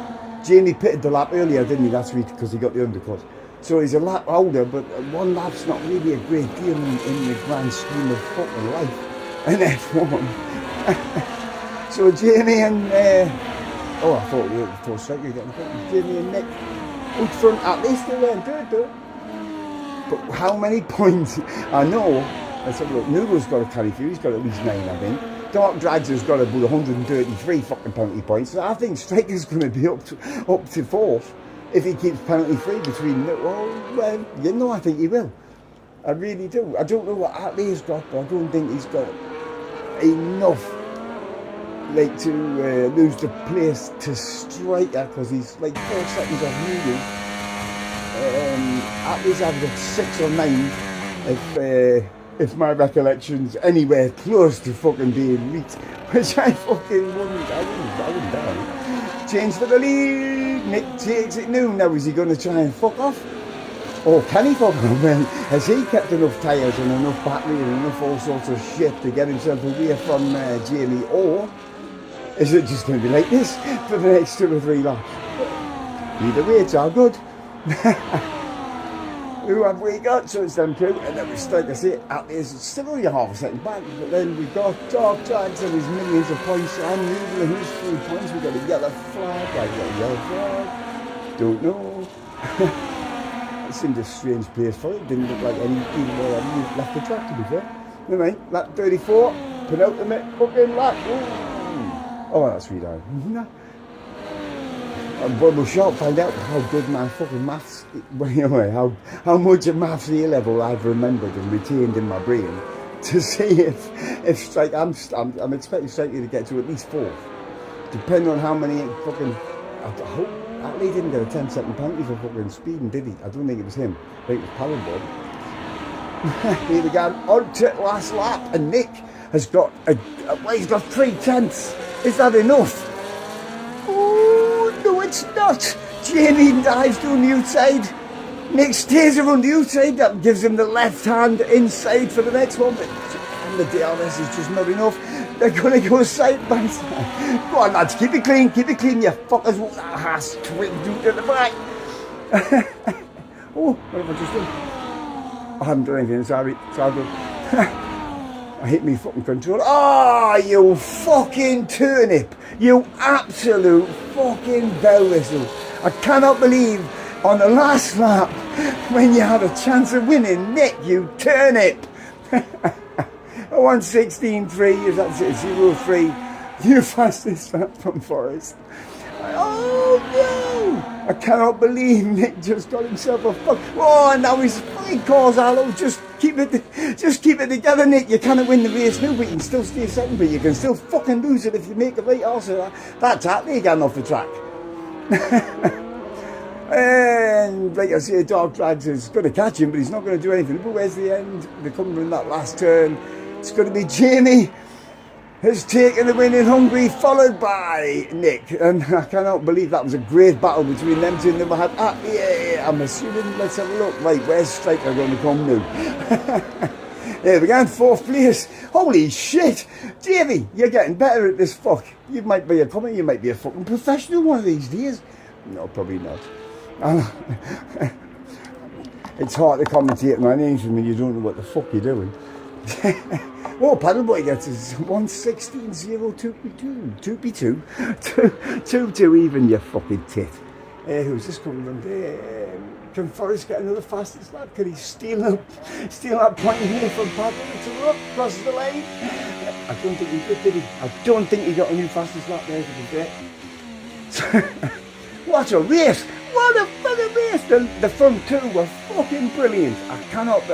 Jamie pitted the lap earlier, didn't he, last week, because he got the undercut. So he's a lap older, but one lap's not really a great deal in the grand scheme of fucking life. And F1. So Jamie and... I thought straight you getting fucking Jamie and Nick out front, at least they weren't good. But how many points? I know. Let's have a look. Noodle's got to carry through. He's got at least 9, I think. Dark Drags has got about 133 fucking penalty points. So I think Striker's going to be up to 4th if he keeps penalty free between. Well, I think he will. I really do. I don't know what Atlee's got, but I don't think he's got enough to lose the place to Striker, because he's like 4 seconds off Noodle. Atlee's averaged 6 or 9 if my recollection's anywhere close to fucking being reached, which I fucking wouldn't doubt. Change for the lead. Nick takes it now. Is he going to try and fuck off? Or can he fuck off? Well, has he kept enough tyres and enough battery and enough all sorts of shit to get himself away from Jamie? Or is it just going to be like this for the next 2 or 3 laps? Either way, it's all good. Who have we got? So it's them 2, and then we start to see Atlee's still only a half a second back, but then we've got Dark Drags and his millions of points, and Noodle and his 3 points. We've got a yellow flag, don't know. It seemed a strange place for it, didn't look like any even more left the track, to be fair. Never mind, lap 34, penultimate fucking lap. Ooh. Oh, that's really hard. But we shall find out how good my fucking maths, anyway, how much of maths A level I've remembered and retained in my brain to see if I'm expecting Striker to get to at least 4th, depending on how many fucking. I hope Atlee didn't get a 10-second penalty for fucking speeding, did he? I don't think it was him. I think it was Powerball. Here we go, on to last lap, and Nick has got he's got 3/10. Is that enough? No, it's not. Jamie dives down the outside. Nick stays around the outside. That gives him the left hand inside for the next one. But the DRS is just not enough. They're going to go side by side. Go on, lads. Keep it clean, you fuckers. That has twinged out to the back. Oh, what have I just done? I haven't done anything, sorry. It's all good. I hit me fucking control. Oh, you fucking turnip. You absolute fucking bell whistle. I cannot believe on the last lap when you had a chance of winning, Nick, you turnip. 1:16.3, is that 0.3 New fastest lap from Forest. Oh no! I cannot believe Nick just got himself a fuck. Oh, and now he's fucking calls Allo. Just keep it together, Nick. You cannot win the race now, but you can still stay second. But you can still fucking lose it if you make a right arse of that. That's Atlee again off the track. And like I say, Dog Drags is going to catch him, but he's not going to do anything. But where's the end? They're coming in that last turn. It's going to be Jamie has taken the win in Hungary, followed by Nick. And I cannot believe that was a great battle between them two. And they had, I'm assuming, let's have a look. Right, where's Striker going to come now? There we go, 4th place. Holy shit! Jamie, you're getting better at this fuck. You might be a commentator, you might be a fucking professional one of these days. No, probably not. It's hard to commentate on anything when you don't know what the fuck you're doing. Oh, Paddleboy gets his 1:16.02 2p2 even, you fucking tit. Who's this coming from there? Can Forrest get another fastest lap? Can he steal that point here from Paddleboy to look crosses the lane? I don't think he did he? I don't think he got a new fastest lap there, to be fair. What a race! What a fucking race! The front two were fucking brilliant. I cannot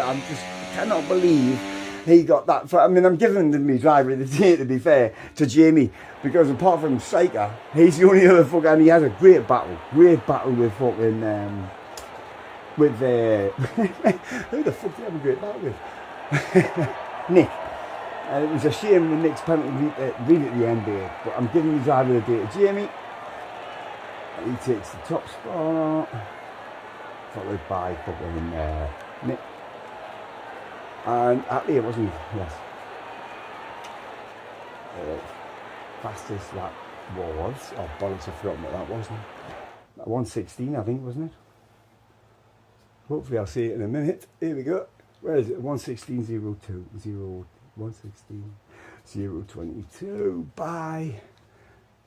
believe he got that. I mean, I'm giving him the driver of the day, to be fair, to Jamie, because apart from Striker, he's the only other fucker, and he had a great battle with fucking, who the fuck did he have a great battle with? Nick. And it was a shame when Nick's penalty beat at the end there, but I'm giving the driver of the day to Jamie. He takes the top spot, followed by fucking Nick. And Atlee, wasn't he? Yes. Fastest lap was, oh bollocks, I've forgotten what that was now. 1:16, I think, wasn't it? Hopefully I'll see it in a minute. Here we go. Where is it? 1:16.02. 1:16.022 by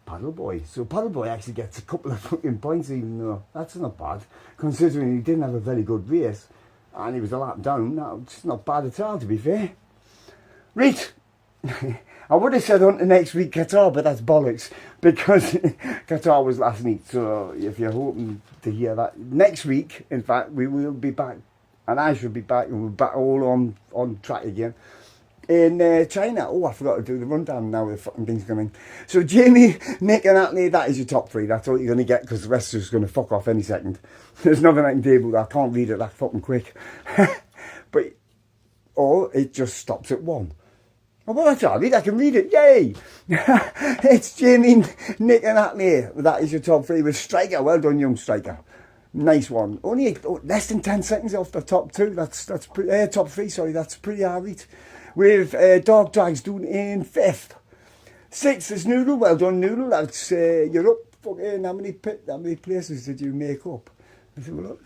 Paddleboy. So Paddleboy actually gets a couple of fucking points, even though that's not bad, considering he didn't have a very good race and he was a lap down. No, it's not bad at all, to be fair. Right. I would have said on to next week Qatar, but that's bollocks, because Qatar was last week. So if you're hoping to hear that next week, in fact, we will be back, and I should be back, and we're back all on track again in China. Oh, I forgot to do the rundown now. The fucking thing's coming. So Jamie, Nick, and Atlee, that is your top three. That's all you're going to get, because the rest is going to fuck off any second. There's nothing I can do, but I can't read it that fucking quick. But or it just stops at 1. Oh, well, that's all right. I can read it. Yay! It's Jamie, Nick, and Atlee. That is your top three with Striker. Well done, young Striker. Nice one. Only less than 10 seconds off the top two. That's pretty, top three. Sorry, that's pretty alright. With Dog Drags doing in 5th. 6th is Noodle. Well done, Noodle. That's you're up. Fucking how many places did you make up? Let's have a look.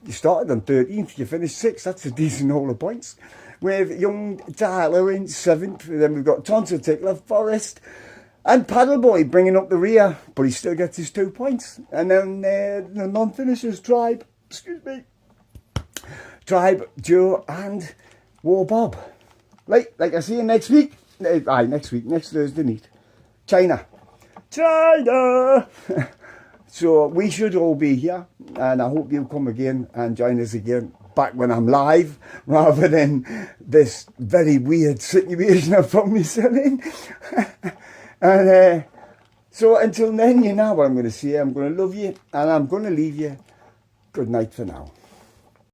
You started on 13th. You finished 6th. That's a decent haul of points. With young Tyler in 7th. Then we've got Tonto Tickler, Forrest, and Paddleboy bringing up the rear, but he still gets his 2 points. And then the non-finishers, Tribe, Joe, and War Bob. Like I see you next week. Next Thursday night. China. So we should all be here, and I hope you'll come again and join us again back when I'm live, rather than this very weird situation I found myself in. And so until then, you know what I'm going to say. I'm going to love you, and I'm going to leave you. Good night for now.